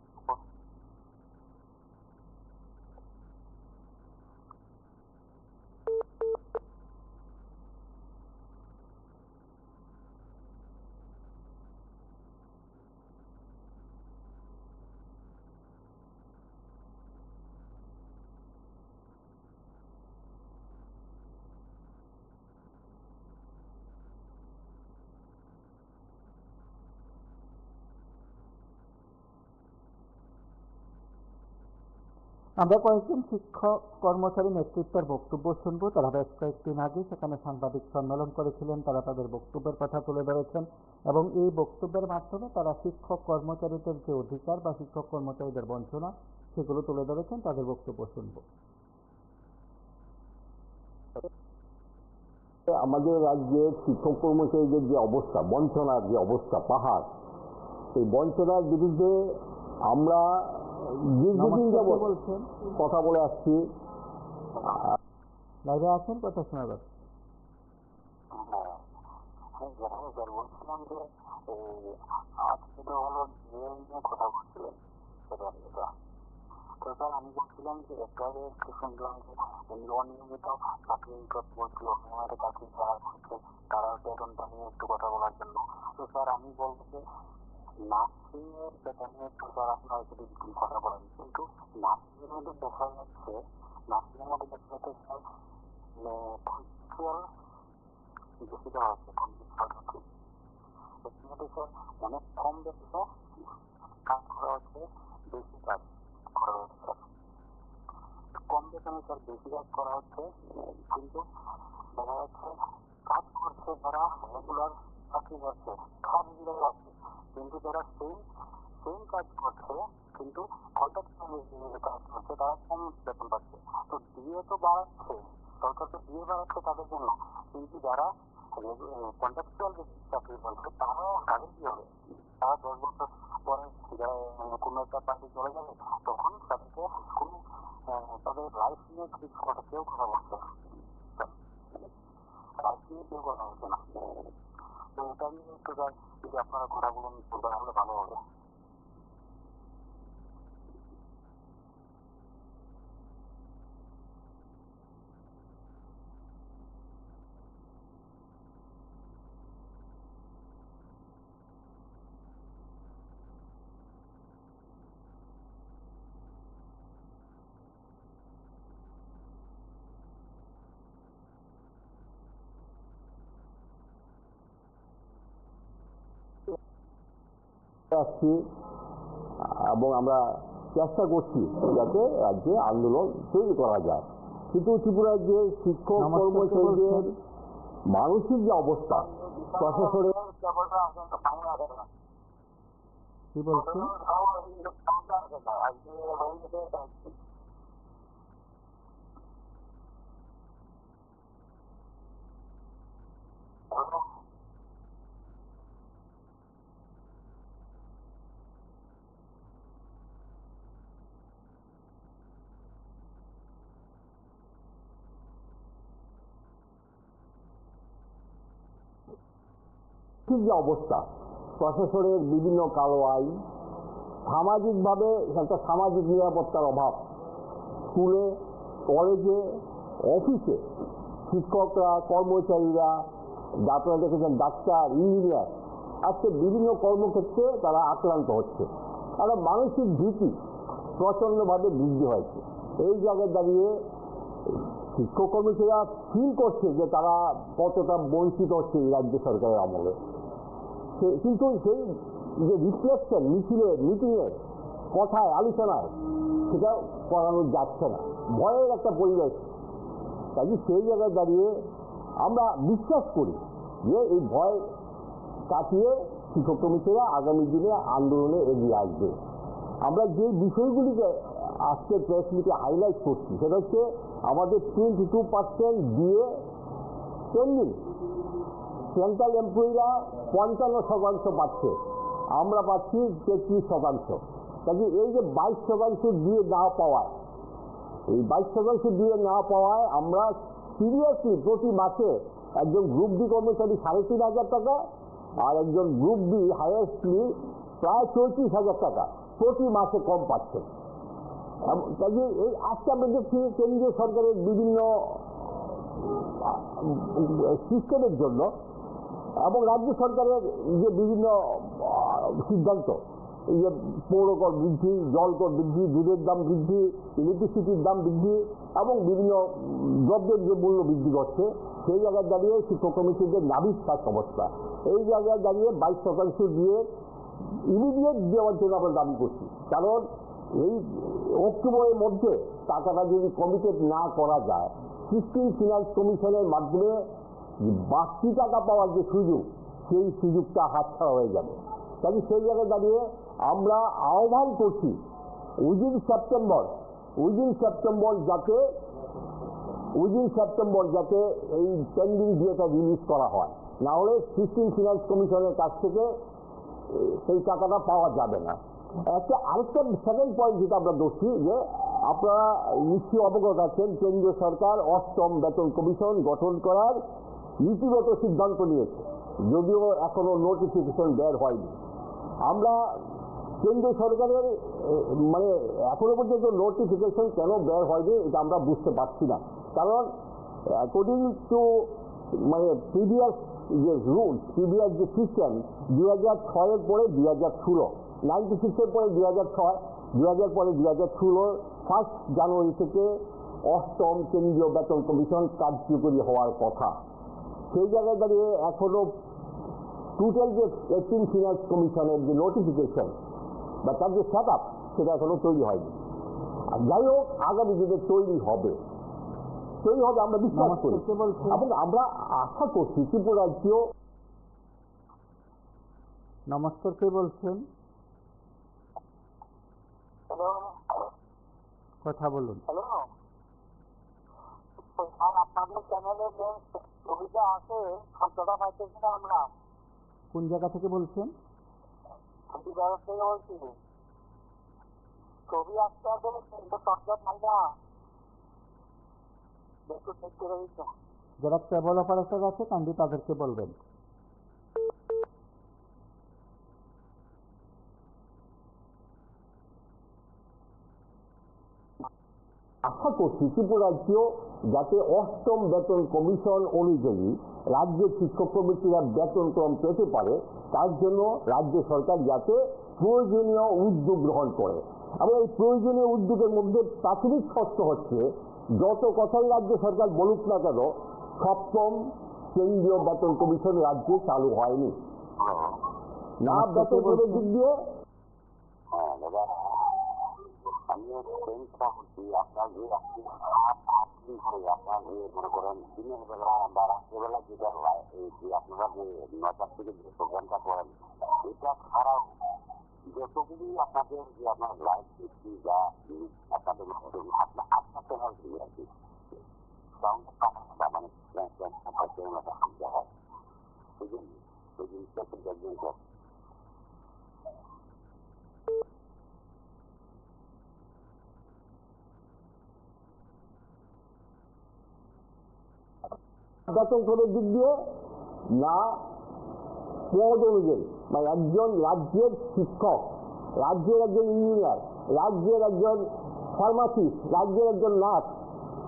Speaker 1: আমরা কয়েকজন শিক্ষক কর্মচারী নেতৃত্বের বক্তব্য শুনব। তারা বেশ কয়েকদিন আগে সেখানে সাংবাদিক সম্মেলন করেছিলেন, তারা তাদের বক্তব্যের কথা তুলে ধরেছেন এবং এই বক্তব্যের মাধ্যমে তারা শিক্ষক কর্মচারীদের যে অধিকার বা শিক্ষক কর্মচারীদের বঞ্চনা সেগুলো তুলে ধরেছেন। তাদের বক্তব্য শুনব।
Speaker 3: আমাদের রাজ্যের শিক্ষক কর্মচারীদের যে অবস্থা, বঞ্চনার যে অবস্থা, পাহাড়, সেই বঞ্চনার বিরুদ্ধে আমরা দীর্ঘদিন যাবৎ
Speaker 1: বলছেন
Speaker 3: কথা বলে আসছি।
Speaker 1: লাইভে আছেন, কথা শোনা যাচ্ছে।
Speaker 2: বলছিলাম যে আজকে তো হলো নিয়ে কথা বলছিলেন তো স্যার আমি বলছিলাম যে একবারে একটু শুনলাম যে অনিয়মিত চাকরি বলছিল, অনিয়মিত চাকরি যারা করছে তারা বেতনটা নিয়ে একটু কথা বলার জন্য। তো স্যার আমি বলবো যে নার্সিং এর বেতন নিয়ে একটু স্যার আপনারা যদি কথা বলেন, কিন্তু নার্সিং এর মধ্যে দেখা যাচ্ছে নার্সিং এর মধ্যে দেখা যাচ্ছে স্যার কন্ট্রাকচুয়াল বেশি দেওয়া হচ্ছে। স্যার অনেক কম বেতনে কাজ করা হচ্ছে, বেশি কাজ করা হচ্ছে। কম বেতন থেকে তার বেশি কাজ করা হচ্ছে, কিন্তু দেখা যাচ্ছে কাজ করছে যারা রেগুলার চাকরি করছে, খাজগিরা আছে, কিন্তু যারা সেম কাজ করছে কিন্তু কন্ট্রাক্টুয়াল কাজ করছে তারা কম বেতন পাচ্ছে। তো ডিএ তো বাড়াচ্ছে, সরকার তো ডিএ বাড়াচ্ছে তাদের জন্য, কিন্তু যারা কন্ট্রাক্টুয়াল চাকরি করছে তাদের কি হবে? তারা 10 বছর পরে কোনো একটা পার্টি চলে যাবে, তখন তাদেরকে কোনো তাদের লাইফ নিয়ে কেউ কথা বলছে না, লাইফ নিয়ে কেউ কথা বলছে না। তো এটা নিয়ে একটু যদি আপনারা কথাগুলো বলতে তাহলে ভালো হবে।
Speaker 3: আসছি এবং আমরা চেষ্টা করছি যাতে রাজ্যে আন্দোলন তৈরি করা যায়, কিন্তু ত্রিপুরার যে শিক্ষক কর্মচারীদের মানসিক যে অবস্থা, প্রশাসনের
Speaker 1: কি বলছেন?
Speaker 3: যে অবস্থা, প্রশাসনের বিভিন্ন কালো আইন, সামাজিকভাবে একটা সামাজিক নিরাপত্তার অভাব, স্কুলে কলেজে অফিসে শিক্ষকরা কর্মচারীরা, আপনারা দেখেছেন ডাক্তার ইঞ্জিনিয়ার, আজকে বিভিন্ন কর্মক্ষেত্রে তারা আক্রান্ত হচ্ছে। একটা মানসিক ভীতি প্রচণ্ডভাবে বৃদ্ধি হয়েছে। এই জায়গায় দাঁড়িয়ে শিক্ষক কর্মচারীরা ফিল করছে যে তারা কতটা বঞ্চিত হচ্ছে এই রাজ্য সরকারের আমলে, কিন্তু সেই যে রিফ্লেকশন মিটিংয়ের কথায় আলোচনায় সেটা করানো যাচ্ছে না, ভয়ের একটা পরিবেশ। কাজে সেই জায়গায় দাঁড়িয়ে আমরা বিশ্বাস করি যে এই ভয় কাটিয়ে শিক্ষক কর্মচারীরা আগামী দিনে আন্দোলনে এগিয়ে আসবে। আমরা যে বিষয়গুলিকে আজকে প্রেস মিটে হাইলাইট করছি সেটা হচ্ছে আমাদের 22% দিয়ে পেন্ডিং, সেন্ট্রাল এমপ্লয়িরা 55% পাচ্ছে, আমরা পাচ্ছি 33%। কাজে এই যে 22% দিয়ে না পাওয়ায়, এই 22% দিয়ে না পাওয়ায় আমরা সিরিয়াসলি প্রতি মাসে একজন গ্রুপ ডি কর্মচারী 3,500 টাকা আর একজন গ্রুপ ডি হাইয়েস্টলি প্রায় 34,000 টাকা প্রতি মাসে কম পাচ্ছে। কাজে এই আজকে আমরা দেখছি কেন্দ্রীয় সরকারের বিভিন্ন সিস্টেমের জন্য এবং রাজ্য সরকারের যে বিভিন্ন সিদ্ধান্ত, এই যে পৌরকর বৃদ্ধি, জলকর বৃদ্ধি, দুধের দাম বৃদ্ধি, ইলেকট্রিসিটির দাম বৃদ্ধি এবং বিভিন্ন দ্রব্যের যে মূল্য বৃদ্ধি করছে, সেই জায়গায় দাঁড়িয়ে শিক্ষক কর্মচারীদের নাভিশ্বাস অবস্থা। এই জায়গায় দাঁড়িয়ে 22% দিয়ে ইমিডিয়েট দেওয়ার জন্য আমরা দাবি করছি। কারণ এই অক্টোবরের মধ্যে টাকাটা যদি কমিটেড না করা যায়, 16 ফিনান্স কমিশনের মাধ্যমে বাড়তি টাকা পাওয়ার যে সুযোগ, সেই সুযোগটা হাতছাড়া হয়ে যাবে। তাই সেই জায়গায় দাঁড়িয়ে আমরা আহ্বান করছি উইদিন সেপ্টেম্বর যাতে এই পেন্ডিং ডিএটা রিলিজ করা হয়, না হলে 16 ফিনান্স কমিশনের কাছ থেকে সেই টাকাটা পাওয়া যাবে না। আরেকটা সেকেন্ড পয়েন্ট যেটা আমরা দেখছি যে আপনারা নিশ্চয়ই অবগত আছেন, কেন্দ্রীয় সরকার 8ম বেতন কমিশন গঠন করার নীতিগত সিদ্ধান্ত নিয়েছে, যদিও এখনো নোটিফিকেশন বের হয়নি। আমরা কেন্দ্রীয় সরকারের মানে এখনো পর্যন্ত নোটিফিকেশন কেন বের হয়নি এটা আমরা বুঝতে পারছি না। কারণ অ্যাকর্ডিং টু মানে প্রিভিয়াস যে রুলস, প্রিভিয়াস যে সিস্টেম, 2006-এর পরে 2016, 96-এর পরে 2006, 2000 পরে 2016, 1 জানুয়ারি থেকে 8ম কেন্দ্রীয় বেতন কমিশন কার্যকরী হওয়ার কথা। সেই জায়গায় দাঁড়িয়ে এখনো টোটাল যে 18 ফিনান্স কমিশনের যে নোটিফিকেশন বা তার যে সেট আপ, সেটা এখনো তৈরি হয়নি। যাই হোক আগামী দিনে তৈরি হবে আমরা বিশ্বাস করি এবং আমরা আশা করছি ত্রিপুরা রাজ্য।
Speaker 1: নমস্কার, কে বলছেন?
Speaker 2: হ্যালো,
Speaker 1: কথা বলুন।
Speaker 2: হ্যালো, আর আপনাদের চ্যানেলে যে ছবিটা আছে শব্দটা পাইতেছি না আমরা।
Speaker 1: কোন জায়গা থেকে বলছেন?
Speaker 2: আমি জায়গা থেকে বলছি, ছবি আসতে আসলে কিন্তু শব্দ পাই না, একটু চেক করে দিচ্ছেন।
Speaker 1: যারা কেবল অপারেটর আছে কান্দি তাদেরকে বলবেন।
Speaker 3: আশা করছি ত্রিপুরা রাজ্য যাতে অষ্টম বেতন কমিশন অনুযায়ী রাজ্যের শিক্ষক কর্মীরা বেতনক্রম পেতে পারে, তার জন্য রাজ্য সরকার যাতে প্রয়োজনীয় উদ্যোগ গ্রহণ করে। এবং এই প্রয়োজনীয় উদ্যোগের মধ্যে প্রাথমিক শর্ত হচ্ছে, যত কথাই রাজ্য সরকার বলুক না কেন, সপ্তম কেন্দ্রীয় বেতন কমিশন রাজ্যে চালু হয়নি। না বেতনের দিক দিয়ে
Speaker 2: আমি চেষ্টা করছি আপনার যে ঘরে আপনার যে মনে করেন দিনের বেলা বা রাত্রেবেলা যেটা হয়, এই যে আপনারা যে 9টা থেকে যে প্রোগ্রামটা করেন, এটা ছাড়াও যতগুলি আপনাদের যে আপনার লাইভ দেখছি বা আপনাদের আপনার চ্যানেল দিয়ে আর কি সাউন্ড মানে সুবিধা হয়, ওই জিনিসটা খুব দেখবেন স্যার।
Speaker 3: বেতন ক্রমের দিক দিয়ে না পদ অনুযায়ী, মানে একজন রাজ্যের শিক্ষক, রাজ্যের একজন ইঞ্জিনিয়ার, রাজ্যের একজন ফার্মাসিস্ট, রাজ্যের একজন নার্স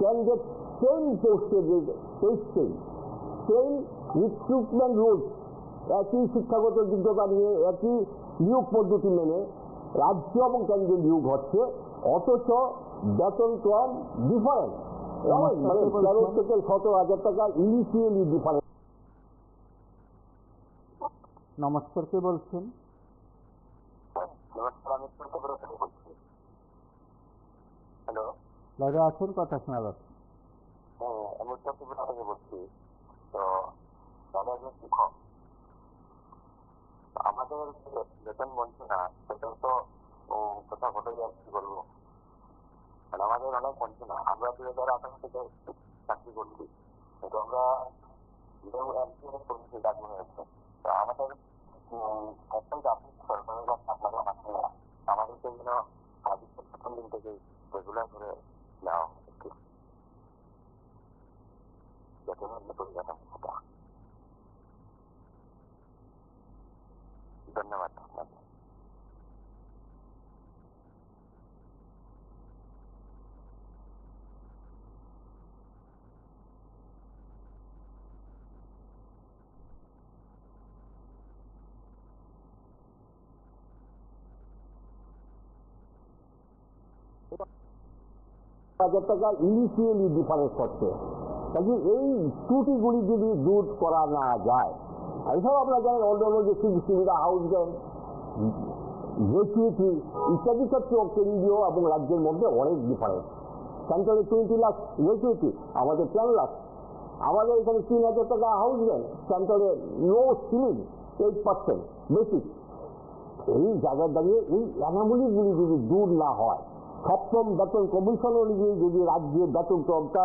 Speaker 3: ক্যান্ডিডেট সেম পোস্টে সেম রিক্রুটমেন্ট রুলস, একই শিক্ষাগত যোগ্যতা নিয়ে একই নিয়োগ পদ্ধতি মেনে রাজ্য এবং কেন্দ্রের নিয়োগ হচ্ছে, অথচ বেতন ক্রম ডিফারেন্ট, মানে 13 থেকে 17,000 টাকা ইনিশিয়ালি ডিফারেন্স।
Speaker 1: নমস্কার, কে বলছেন?
Speaker 2: নমস্কার, আমি উত্তরত্রিপুরা থেকে বলছি। হ্যালো,
Speaker 1: লাইভে আছেন, কথা শোনা যাচ্ছে।
Speaker 2: হ্যাঁ, আমি উত্তরত্রিপুরা থেকে বলছি। তো তাহলে একজন শিক্ষক, আমাদের বেতন বলছে না, সেটা তো কথা ঘটে যাচ্ছে বলবো, আমাদের অনেক বলছে না। আমরা 2018 থেকে চাকরি করছি, কিন্তু আমরা চাকরি হয়েছে। তো আমাদের এখন আপনি সরকারের কাছে আপনারা মানছে না, আমাদেরকে যেন প্রথম দিন থেকে রেগুলার করে নেওয়া হচ্ছে বেতনের পরিকাঠামো। ধন্যবাদ আপনাকে।
Speaker 3: হাজার টাকা ইনিশিয়ালি ডিফারেন্স হচ্ছে, কাজে এই ত্রুটিগুলি যদি দূর করা না যায়, এছাড়াও আপনারা জানেন অন্যান্য যে সুবিধা, হাউস রেন্ট, গ্র্যাচুইটি ইত্যাদি ক্ষেত্রেও কেন্দ্রীয় এবং রাজ্যের মধ্যে অনেক ডিফারেন্স। সেন্ট্রালে 20 লাখ গ্র্যাচুইটি, আমাদের 10 লাখ। আমাদের এখানে 3,000 টাকা হাউস রেন্ট, সেন্ট্রালে নো সিলিং 8% বেসিক। এই জায়গায় দাঁড়িয়ে এই অ্যানামলিগুলি যদি দূর না হয়, সপ্তম বেতন কমিশন অনুযায়ী যদি রাজ্যের বেতন ক্রমটা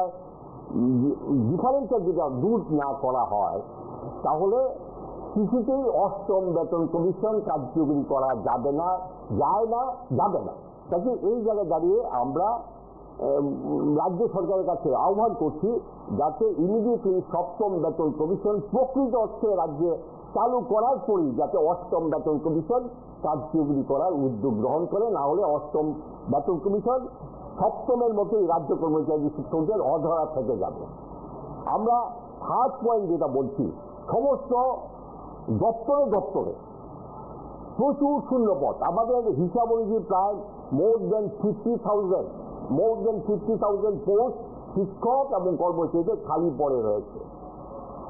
Speaker 3: ডিফারেন্সটা যেটা দূর না করা হয়, তাহলে কিছুতেই অষ্টম বেতন কমিশন কার্যকরী করা যাবে না, যাবে না। তাকে এই জায়গায় দাঁড়িয়ে আমরা রাজ্য সরকারের কাছে আহ্বান করছি, যাতে ইমিডিয়েটলি সপ্তম বেতন কমিশন প্রকৃত অর্থে রাজ্যে চালু করার পরই যাতে অষ্টম বেতন কমিশন কার্যকরী করার উদ্যোগ গ্রহণ করে, না হলে অষ্টম বেতন কমিশন সপ্তমের মতোই রাজ্য কর্মচারী শিক্ষকদের অধরা থেকে যাবে। আমরা ফার্স্ট পয়েন্ট যেটা বলছি, সমস্ত দপ্তরে প্রচুর শূন্যপদ, আমাদের হিসাব অনুযায়ী প্রায় মোর দেন 50,000 পোস্ট শিক্ষক এবং কর্মচারীদের খালি পড়ে রয়েছে।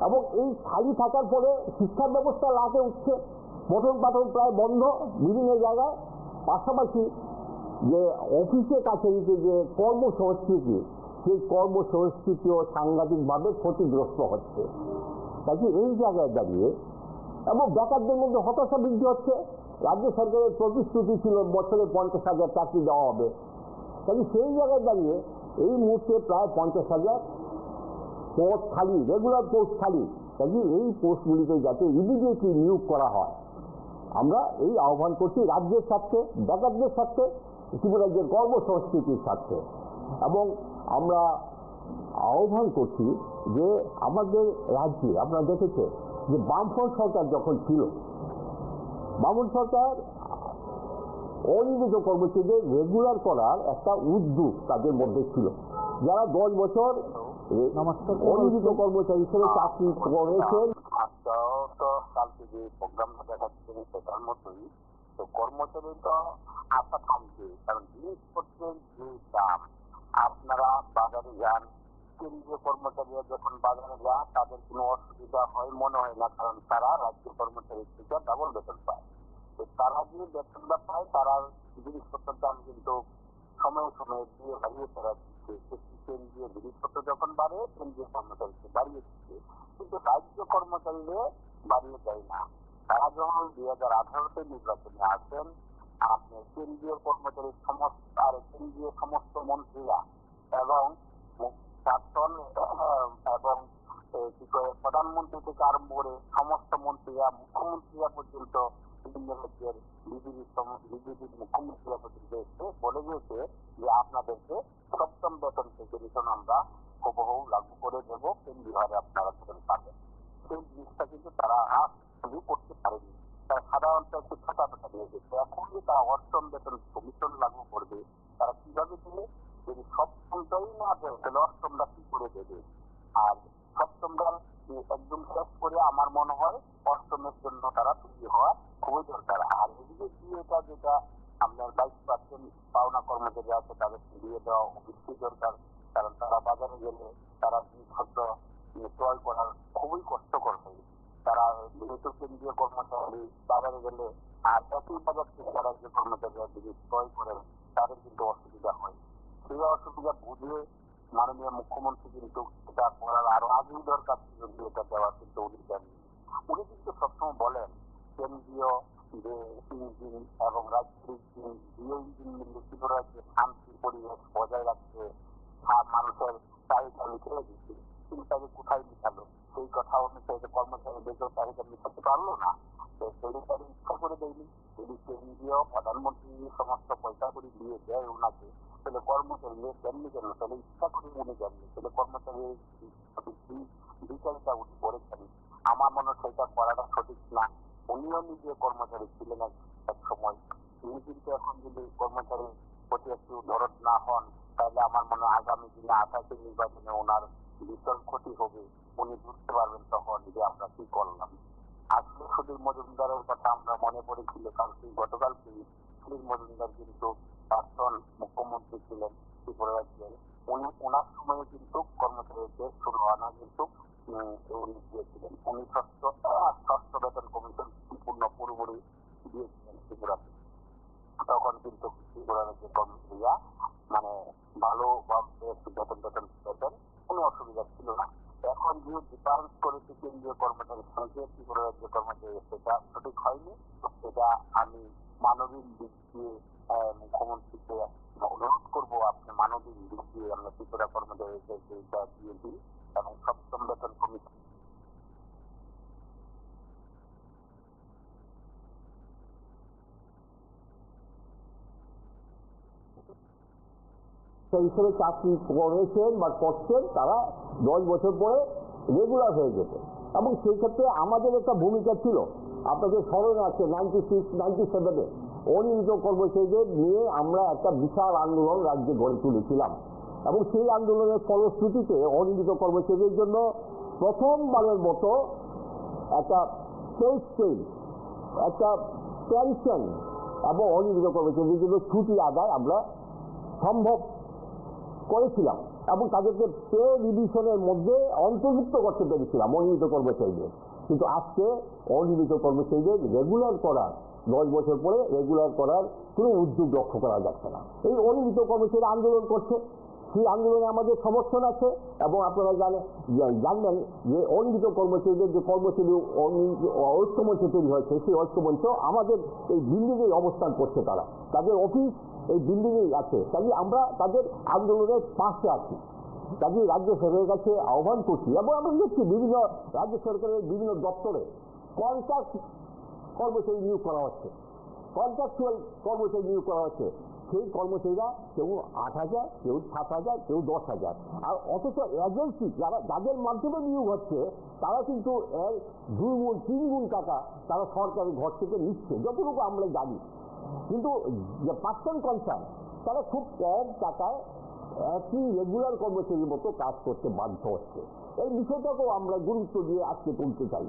Speaker 3: এবং এই খালি থাকার পরে শিক্ষা ব্যবস্থা লাফে উঠছে, পঠন পাঠন প্রায় বন্ধ বিভিন্ন জায়গায়। পাশাপাশি যে অফিসে কাছারিতে যে কর্মসংস্কৃতি, সেই কর্মসংস্কৃতিও সাংঘাতিকভাবে ক্ষতিগ্রস্ত হচ্ছে। কাজে এই জায়গায় দাঁড়িয়ে এবং বেকারদের মধ্যে হতাশা বৃদ্ধি হচ্ছে। রাজ্য সরকারের প্রতিশ্রুতি ছিল বছরে 50,000 চাকরি দেওয়া হবে। কাজে সেই জায়গায় দাঁড়িয়ে এই মুহূর্তে প্রায় 50,000 পোস্ট খালি, রেগুলার পোস্ট খালি। কাজে এই পোস্টগুলিতে যাতে ইমিডিয়েটলি নিয়োগ করা হয়, আমরা এই আহ্বান করছি রাজ্যের স্বার্থে, বেকারদের স্বার্থে, ত্রিপুরা রাজ্যের কর্মসংস্কৃতির স্বার্থে। এবং আমরা আহ্বান করছি যে আমাদের রাজ্যে আপনারা দেখেছে যে বামফ্রন্ট সরকার যখন ছিল, বামফ্রন্ট সরকার অনিয়মিত কর্মচারীদের রেগুলার করার একটা উদ্যোগ তাদের মধ্যে ছিল। যারা 10 বছর অনিয়মিত কর্মচারী হিসেবে চাকরি করেছেন,
Speaker 2: তো কালকে যে প্রোগ্রামটা দেখাচ্ছেন সেটার মতোই তো কর্মচারী তো আশা থাকবে, কারণ জিনিসপত্রের যে দাম, আপনারা বাজারে যান, কেন্দ্রীয় কর্মচারীরা যখন বাজারে যান তাদের কোনো অসুবিধা হয় মনে হয় না, কারণ তারা রাজ্য কর্মচারীর থেকে ডাবল বেতন পায়। তো তারা যে বেতনটা পায় তারা জিনিসপত্রের দাম কিন্তু সময়ে সময়ে দিয়ে বাড়িয়ে তারা দিচ্ছে। কেন্দ্রীয় জিনিসপত্র যখন বাড়ে কেন্দ্রীয় কর্মচারীকে বাড়িয়ে দিচ্ছে, কিন্তু রাজ্য কর্মচারীরা বাড়িয়ে দেয় না। তারা যখন 2018-তে নির্বাচনে আসেন, আপনি কেন্দ্রীয় কর্মচারীর সমস্ত আর কেন্দ্রীয় সমস্ত মন্ত্রীরা এবং শাসন এবং প্রধানমন্ত্রী থেকে আরম্ভ করে সমস্ত মন্ত্রীরা, মুখ্যমন্ত্রীরা পর্যন্ত, বিভিন্ন রাজ্যের বিজেপির মুখ্যমন্ত্রীরা পর্যন্ত এসে বলে গিয়েছে যে আপনাদেরকে 7ম বেতন কমিশন আমরা হুবহু লাগু করে দেবো, কেন্দ্রীয় হারে আপনারা বেতন পাবেন। সেই জিনিসটা কিন্তু তারা শুরু করতে পারেনি। তারা সাধারণত একটু ছাটাপাটা নিয়ে গেছে। এখন যে তারা 8ম বেতন কমিশন লাগু করবে, তারা কিভাবে দেবে? যদি 7মটাই না দেয় তাহলে 8মটা কি করে দেবে? আর 7মটা একদম শেষ করে আমার মনে হয় 8মের জন্য তারা তৈরি হওয়া খুবই দরকার। আর এদিকে বিয়েটা যেটা আপনার 22% পাওনা কর্মচারী আছে তাদেরকে দিয়ে দেওয়া অবশ্যই দরকার, কারণ তারা বাজারে গেলে তারা জিনিসপত্র ক্রয় করার খুবই কষ্টকর হয়। তারা যেহেতু কেন্দ্রীয় কর্মচারী বাজারে গেলে আর একই বাজার থেকে রাজ্য কর্মচারীরা জিনিস ক্রয় করেন, তাদের কিন্তু অসুবিধা হয়। সেই অসুবিধা বুঝে মাননীয় মুখ্যমন্ত্রী কিন্তু এটা করার আরো আগেই দরকার ছিল, এটা দেওয়া কিন্তু উনি দেননি। উনি কিন্তু সবসময় বলেন কেন্দ্রীয় যে ইঞ্জিন এবং রাজ্যের ইঞ্জিন, দুই ইঞ্জিন মিলে ত্রিপুরা রাজ্যে শান্তি পরিবেশ বজায় রাখছে, মানুষের চাহিদা মিটিয়ে দিচ্ছে। কিন্তু তাকে কোথায় মিটালো? সেই কথা অনুযায়ী কর্মচারীদেরকেও চাহিদা মিটাতে পারলো না। তাদের ইচ্ছা করে দেয়নি। যদি কেন্দ্রীয় প্রধানমন্ত্রী সমস্ত পয়সা করে দিয়ে দেয় ওনাকে, তাহলে কর্মচারীদের কেমনি কেন? তাহলে ইচ্ছা করে উনি দেননি, তাহলে কর্মচারীর বিচারিতা উনি করেছেন। আমার মনে হয় সেটা করাটা সঠিক না। উনিও নিজে কর্মচারী ছিলেন এক সময়। তিনি কিন্তু এখন যদি কর্মচারীর প্রতি একটু দরদ না হন, তাহলে আমার মনে হয় আগামী দিনে 28 নির্বাচনে ওনার ভীষণ ক্ষতি হবে। উনি বুঝতে পারবেন তখন যে আমরা কি করলাম। আসলে সুধীর মজুমদারের কথা আমরা মনে পড়েছিল কালকে, গতকালকে সুধীর মজুমদার কিন্তু প্রাক্তন মুখ্যমন্ত্রী ছিলেন ত্রিপুরা রাজ্যের। উনি ওনার সময়ে কিন্তু কর্মচারীদের 16 আনা কিন্তু উনি দিয়েছিলেন। উনি 6ষ্ঠ বেতন কমিশন সম্পূর্ণ পুরোপুরি দিয়েছিলেন ত্রিপুরাতে। তখন কিন্তু ত্রিপুরা রাজ্যের কর্মচারীরা মানে ভালোভাবে বেতন পেতেন, কোনো অসুবিধা ছিল না। এখন যে ডিফারেন্স করেছে কেন্দ্রীয় কর্মচারীর সঙ্গে ত্রিপুরা রাজ্য কর্মচারী, সেটা সঠিক হয়নি। এটা আমি মানবিক দিক দিয়ে মুখ্যমন্ত্রীকে অনুরোধ করবো, আপনি মানবিক দিক দিয়ে আমরা ত্রিপুরা কর্মচারীদেরকে এটা দিয়ে দিই এবং 7ম বেতন কমিশন
Speaker 3: হিসেবে চাকরি করেছেন বা করছেন, তারা 10 বছর পরে রেগুলার হয়ে যেত। এবং সেই ক্ষেত্রে আমাদের একটা ভূমিকা ছিল। আপনাদের স্মরণে আছে 96-97-এ অনিয়মিত কর্মচারীদের নিয়ে আমরা একটা বিশাল আন্দোলন রাজ্যে গড়ে তুলেছিলাম। এবং সেই আন্দোলনের ফলশ্রুতিতে অনিয়মিত কর্মচারীদের জন্য প্রথমবারের মতো একটা একটা পেনশন এবং অনিয়মিত কর্মচারীদের জন্য ছুটি আদায় আমরা সম্ভব করেছিলাম এবং তাদেরকে পে রিভিশনের মধ্যে অন্তর্ভুক্ত করতে পেরেছিলাম অনিয়মিত কর্মচারীদের। কিন্তু আজকে অনিয়মিত কর্মচারীদের রেগুলার করার 10 বছর পরে রেগুলার করার কোনো উদ্যোগ লক্ষ্য করা যাচ্ছে না। এই অনিয়মিত কর্মচারীরা আন্দোলন করছে, সেই আন্দোলনে আমাদের সমর্থন আছে। এবং আপনারা জানবেন যে অনিয়মিত কর্মচারীদের যে কর্মচারী ঐক্যমঞ্চ তৈরি হয়েছে, সেই ঐক্যমঞ্চ আমাদের এই বিল্ডিংয়ে অবস্থান করছে। তাদের অফিস এই বিল্ডিংয়েই আছে। কাজে আমরা তাদের আন্দোলনের পাশে আছি। কাজে রাজ্য সরকারের কাছে আহ্বান করছি, এবং আমরা দেখছি বিভিন্ন রাজ্য সরকারের বিভিন্ন দপ্তরে কন্ট্রাক্ট কর্মচারী নিয়োগ করা হচ্ছে, কন্ট্রাকচুয়াল কর্মচারী নিয়োগ করা হচ্ছে। সেই কর্মচারীরা কেউ 8,000, কেউ 7,000, কেউ 10,000। আর অথচ এজেন্সি যাদের মাধ্যমে নিয়োগ হচ্ছে তারা কিন্তু এর 2 গুণ 3 গুণ টাকা তারা সরকারি ঘর থেকে নিচ্ছে, যতটুকু আমরা জানি। কিন্তু যে পার্সন কনসার্ন তারা খুব কম টাকায় একই রেগুলার কর্মচারীর মতো কাজ করতে বাধ্য হচ্ছে। এই বিষয়টাকেও আমরা গুরুত্ব দিয়ে আজকে তুলতে চাই।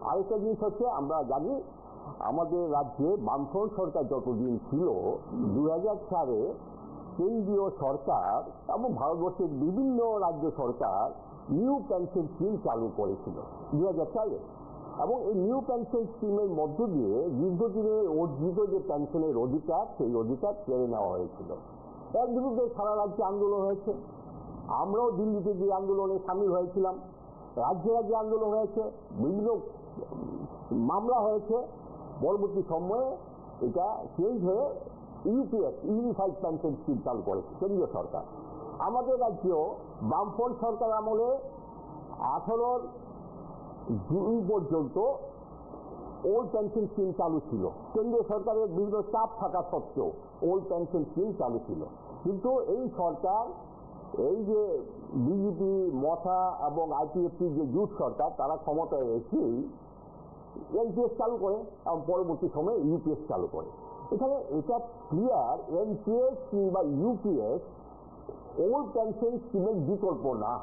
Speaker 3: আরেকটা জিনিস হচ্ছে, আমরা জানি আমাদের রাজ্যে বামফ্রন্ট সরকার যতদিন ছিল, 2000 সালে কেন্দ্রীয় সরকার এবং ভারতবর্ষের বিভিন্ন রাজ্য সরকার নিউ পেনশন স্কিম চালু করেছিল 2000 সালে। এবং এই নিউ পেনশন স্কিমের মধ্য দিয়ে দীর্ঘদিনের অর্জিত যে পেনশনের অধিকার, সেই অধিকার কেড়ে নেওয়া হয়েছিল। এর বিরুদ্ধে সারা রাজ্যে আন্দোলন হয়েছে। আমরাও দিল্লিতে যে আন্দোলনে সামিল হয়েছিলাম, রাজ্যে রাজ্যে আন্দোলন হয়েছে, বিভিন্ন মামলা হয়েছে। পরবর্তী সময়ে এটা চেঞ্জ হয়ে ইউপিএস, ইউনিফাইড পেনশন স্কিম চালু করেছে কেন্দ্রীয় সরকার। আমাদের রাজ্যেও বামফ্রন্ট সরকার আমলে 18 জুন পর্যন্ত ওল্ড পেনশন স্কিম চালু ছিল। কেন্দ্রীয় সরকারের বিভিন্ন চাপ থাকা সত্ত্বেও ওল্ড পেনশন স্কিম চালু ছিল। কিন্তু এই সরকার, এই যে বিজেপি, মথা এবং আইপিএফটি যে জোট সরকার, তারা ক্ষমতায় এসেই এনপিএস চালু করে এবং পরবর্তী সময়ে ইউপিএস চালু করে। এখানে এটা ক্লিয়ার, এনপিএস কিংবা ইউপিএস ওল্ড পেনশন স্কিমের বিকল্প না।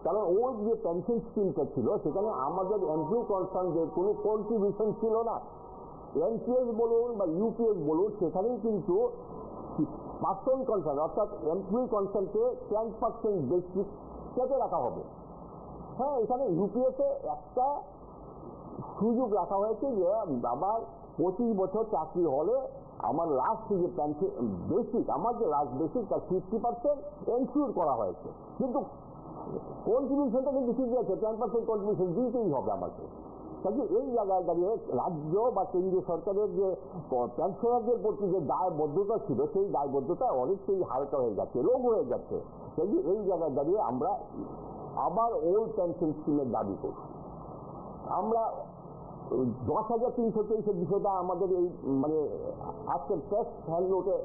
Speaker 3: কারণ ওল্ড যে পেনশন স্কিমটা ছিল সেখানে আমাদের এমপ্লয়ি কনসার্নদের কোনো কন্ট্রিবিউশন ছিল না। এনপিএস বলুন বা ইউপিএস বলুন, সেখানেই কিন্তু পার্সন কনসার্ন অর্থাৎ এমপ্লয়ি কনসার্নকে 10% বেশি কেটে রাখা হবে। হ্যাঁ, এখানে ইউপিএসে একটা সুযোগ রাখা হয়েছে যে আমার 25 বছর চাকরি হলে আমার লাস্ট যে পেনশন বেসিক, আমার যে লাস্ট বেসিক তার 50% এনশিওর করা হয়েছে। কিন্তু কন্ট্রিবিউশনটা কিন্তু ঠিকই আছে, 10% কন্ট্রিবিউশন দিতেই হবে আমাকে। কাজে এই জায়গায় দাঁড়িয়ে রাজ্য বা কেন্দ্রীয় সরকারের যে পেনশনারদের প্রতি যে দায়বদ্ধতা ছিল, সেই দায়বদ্ধতা অনেকটাই হালকা হয়ে যাচ্ছে, রোগ হয়ে যাচ্ছে। কাজে এই জায়গায় দাঁড়িয়ে আমরা আবার ওল্ড পেনশন স্কিমের দাবি করছি। আমরা 10,323 বিষয়টা আমাদের এই মানে আজকের টেস্ট হ্যান্ড নোটে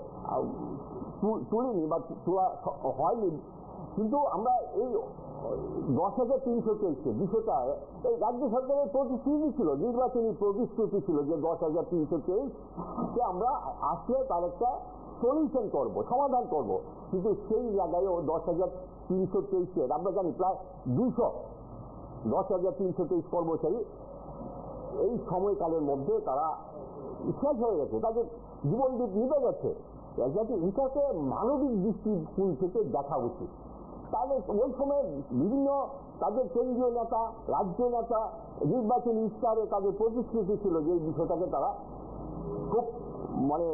Speaker 3: তুলিনি বা তোলা হয়নি, কিন্তু আমরা এই 10,323 বিষয়টা এই রাজ্য সরকারের প্রতিশ্রুতি ছিল, নির্বাচনী প্রতিশ্রুতি ছিল যে 10,323 কে আমরা আসলে তার একটা সলিউশন করব, সমাধান করব। কিন্তু সেই জায়গায়ও 10,323 আমরা জানি প্রায় 10,323 কর্মচারী এই সময়কালের মধ্যে তারা শেষ হয়ে গেছে, তাদের জীবন নিভে গেছে। যাতে এটাকে মানবিক দৃষ্টিকোণ থেকে দেখা উচিত। তাহলে ওই সময় বিভিন্ন তাদের কেন্দ্রীয় নেতা, রাজ্য নেতা নির্বাচনী ইস্তাহারে তাদের প্রতিশ্রুতি ছিল যে এই বিষয়টাকে তারা খুব মানে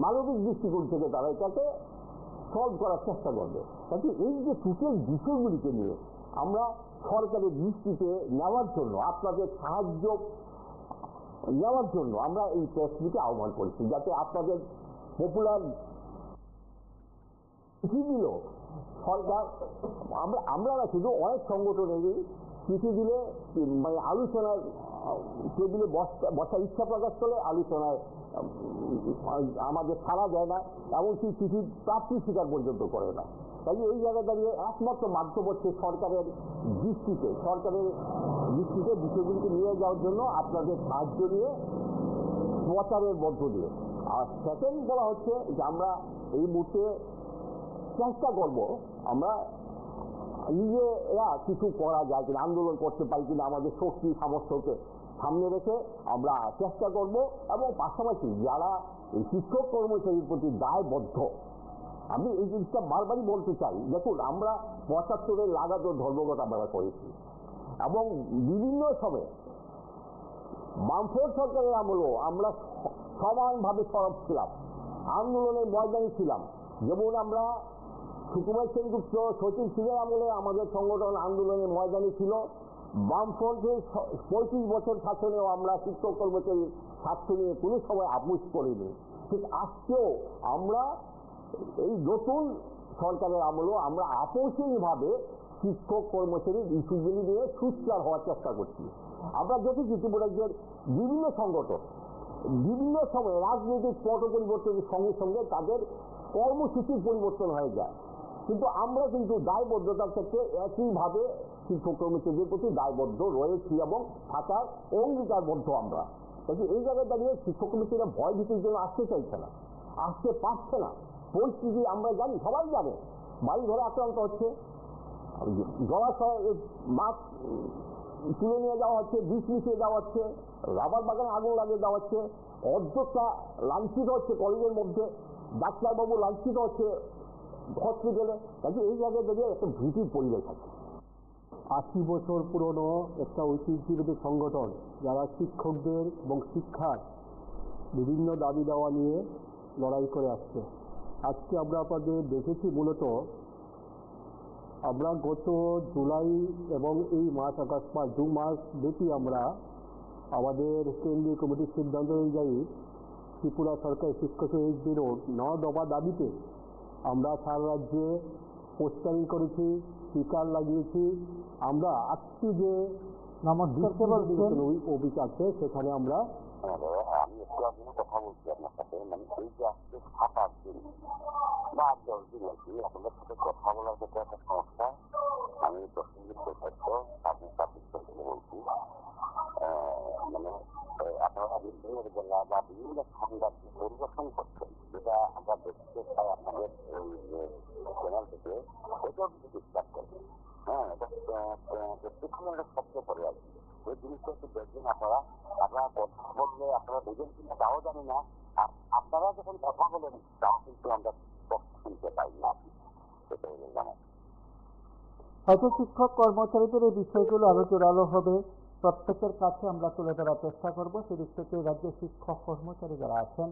Speaker 3: মানবিক দৃষ্টিকোণ থেকে তারা এটাকে সলভ করার চেষ্টা করবে। তাতে এই যে টোটাল বিষয়গুলিকে নিয়ে আমরা সরকারের দৃষ্টিতে নেওয়ার জন্য, আপনাদের সাহায্য নেওয়ার জন্য আমরা এই প্রেসমিটে আহ্বান করেছি, যাতে আপনাদের পপুলার চিঠি দিল সরকার, আমরা না শুধু অনেক সংগঠনেরই চিঠি দিলে মানে আলোচনার টেবিলে বসার ইচ্ছা প্রকাশ করলে আলোচনায় আমাদের সাড়া দেয় না, এমনকি চিঠির প্রাপ্তি স্বীকার পর্যন্ত করে না। তাই এই জায়গায় দাঁড়িয়ে একমাত্র মাধ্যম হচ্ছে সরকারের দৃষ্টিতে বিষয়গুলিকে নিয়ে যাওয়ার জন্য আপনাদের সাহায্য নিয়ে প্রচারের মধ্য দিয়ে। আর সেকেন্ড বলা হচ্ছে যে আমরা এই মুহূর্তে চেষ্টা করব, আমরা নিজেরা কিছু করা যায় কিনা, আন্দোলন করতে পারি কিনা, আমাদের শক্তি সামর্থ্যকে সামনে রেখে আমরা চেষ্টা করব। এবং পাশাপাশি যারা এই শিক্ষক কর্মচারীর প্রতি দায়বদ্ধ, আমি এই জিনিসটা বারবারই বলতে চাই, দেখুন আমরা 75-এর লাগাতার ধর্মঘট আমরা করেছি এবং বিভিন্ন সময়ে বামফ্রন্ট সরকারের আমলেও আমরা সমানভাবে সরব ছিলাম, আন্দোলনের ময়দানে ছিলাম। যেমন আমরা সুকুমার সেনগুপ্ত, সচিন সিংহের আমলে আমাদের সংগঠন আন্দোলনের ময়দানে ছিল। বামফ্রন্টের 35 বছর শাসনেও আমরা শিক্ষক কর্মচারীর স্বার্থ নিয়ে কোনো সময় আপোষ করিনি। ঠিক আজকেও আমরা এই নতুন সরকারের আমলেও আমরা আপোষহীনভাবে শিক্ষক কর্মচারীর ইস্যুগুলি নিয়ে সুস্থির হওয়ার চেষ্টা করছি। আমরা দেখেছি ত্রিপুরাজ্যের বিভিন্ন সংগঠন বিভিন্ন সময়ে রাজনৈতিক পট পরিবর্তনের সঙ্গে সঙ্গে তাদের কর্মসূচির পরিবর্তন হয়ে যায়, কিন্তু আমরা কিন্তু দায়বদ্ধতার ক্ষেত্রে একইভাবে শিক্ষক কর্মচারীদের প্রতি দায়বদ্ধ রয়েছি এবং থাকার অঙ্গীকারবদ্ধ আমরা। কিন্তু এই জায়গায় দাঁড়িয়ে শিক্ষক কর্মচারীরা ভয় ভীতির জন্য আসতে চাইছে না, আসতে পারছে না। পরিস্থিতি আমরা জানি, সবাই জানে, বাড়ি ঘরে আক্রান্ত হচ্ছে, জলাশয় মাছ তুলে নিয়ে যাওয়া হচ্ছে, বিষ মিশিয়ে দেওয়া হচ্ছে, রাবার বাগানে আগুন লাগিয়ে দেওয়া হচ্ছে, অধ্যক্ষা লাঞ্ছিত হচ্ছে কলেজের মধ্যে, ডাক্তারবাবু লাঞ্ছিত হচ্ছে হসপিটালে। কাজে এই জায়গায় দাঁড়িয়ে একটা ভীতির পরিবেশ আছে।
Speaker 4: 80 বছর পুরনো একটা ঐতিহ্যবাহী সংগঠন যারা শিক্ষকদের এবং শিক্ষার বিভিন্ন দাবি দাওয়া নিয়ে লড়াই করে আসছে। আজকে আমরা আপনাদের দেখেছি, মূলত আমরা গত জুলাই এবং এই মাস আগস্ট মাস 2 মাস ব্যাপী আমরা আমাদের কেন্দ্রীয় কমিটির সিদ্ধান্ত অনুযায়ী ত্রিপুরা সরকার শিক্ষক বিরোধ 9 দফা দাবিতে আমরা সারা রাজ্যে পোস্টারিং করেছি, স্টিকার লাগিয়েছি। আমরা আজকে যে অফিস আছে সেখানে আমরা
Speaker 2: আমি একটু আগে কথা বলছি আপনার সাথে, মানে এই যে আজকে 7-8 দিন বা 10 দিন আর কি আপনাদের সাথে কথা বলার ক্ষেত্রে একটা সমস্যা। আমি প্রসঙ্গিক সত্য আপনি পাবলিক বলছি, মানে আপনারা বিভিন্ন জেলা বা বিভিন্ন সংবাদ পরিবেশন করছেন, যেটা আমরা দেখতে চাই আপনাদের চ্যানেল থেকে, এটাও কিন্তু ডিসকাস করবেন। হ্যাঁ, এটা একটা শব্দ পড়ে আছে, ওই জিনিসটা একটু দেখবেন আপনারা। আপনারা কথা বললে আপনারা বুঝেন কিনা তাও জানি না, আর আপনারা যখন কথা বলেন তাও কিন্তু আমরা শুনতে পাই না। সেটা হলো জানা।
Speaker 1: হয়তো শিক্ষক কর্মচারীদের এই বিষয়গুলো আরো জোরালো হবে, প্রত্যেকের কাছে আমরা তুলে ধরার চেষ্টা করব। সেদিক থেকে রাজ্যের শিক্ষক কর্মচারী যারা আছেন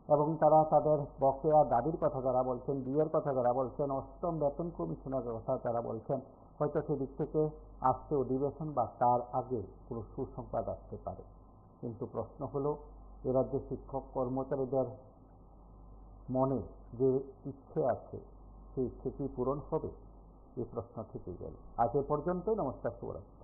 Speaker 1: এবং তারা তাদের বকেয়া দাবির কথা যারা বলছেন, বিয়ের কথা যারা বলছেন, 8ম বেতন কমিশনের কথা যারা বলছেন, হয়তো সেদিক থেকে আসছে অধিবেশন বা তার আগে কোনো সুসংবাদ আসতে পারে। কিন্তু প্রশ্ন হলো, এ রাজ্যের শিক্ষক কর্মচারীদের মনে যে ইচ্ছে আছে সেই ইচ্ছে কি পূরণ হবে? এই প্রশ্ন থেকেই গেল। আজ এ পর্যন্তই। নমস্কার, শুভরাত্রি।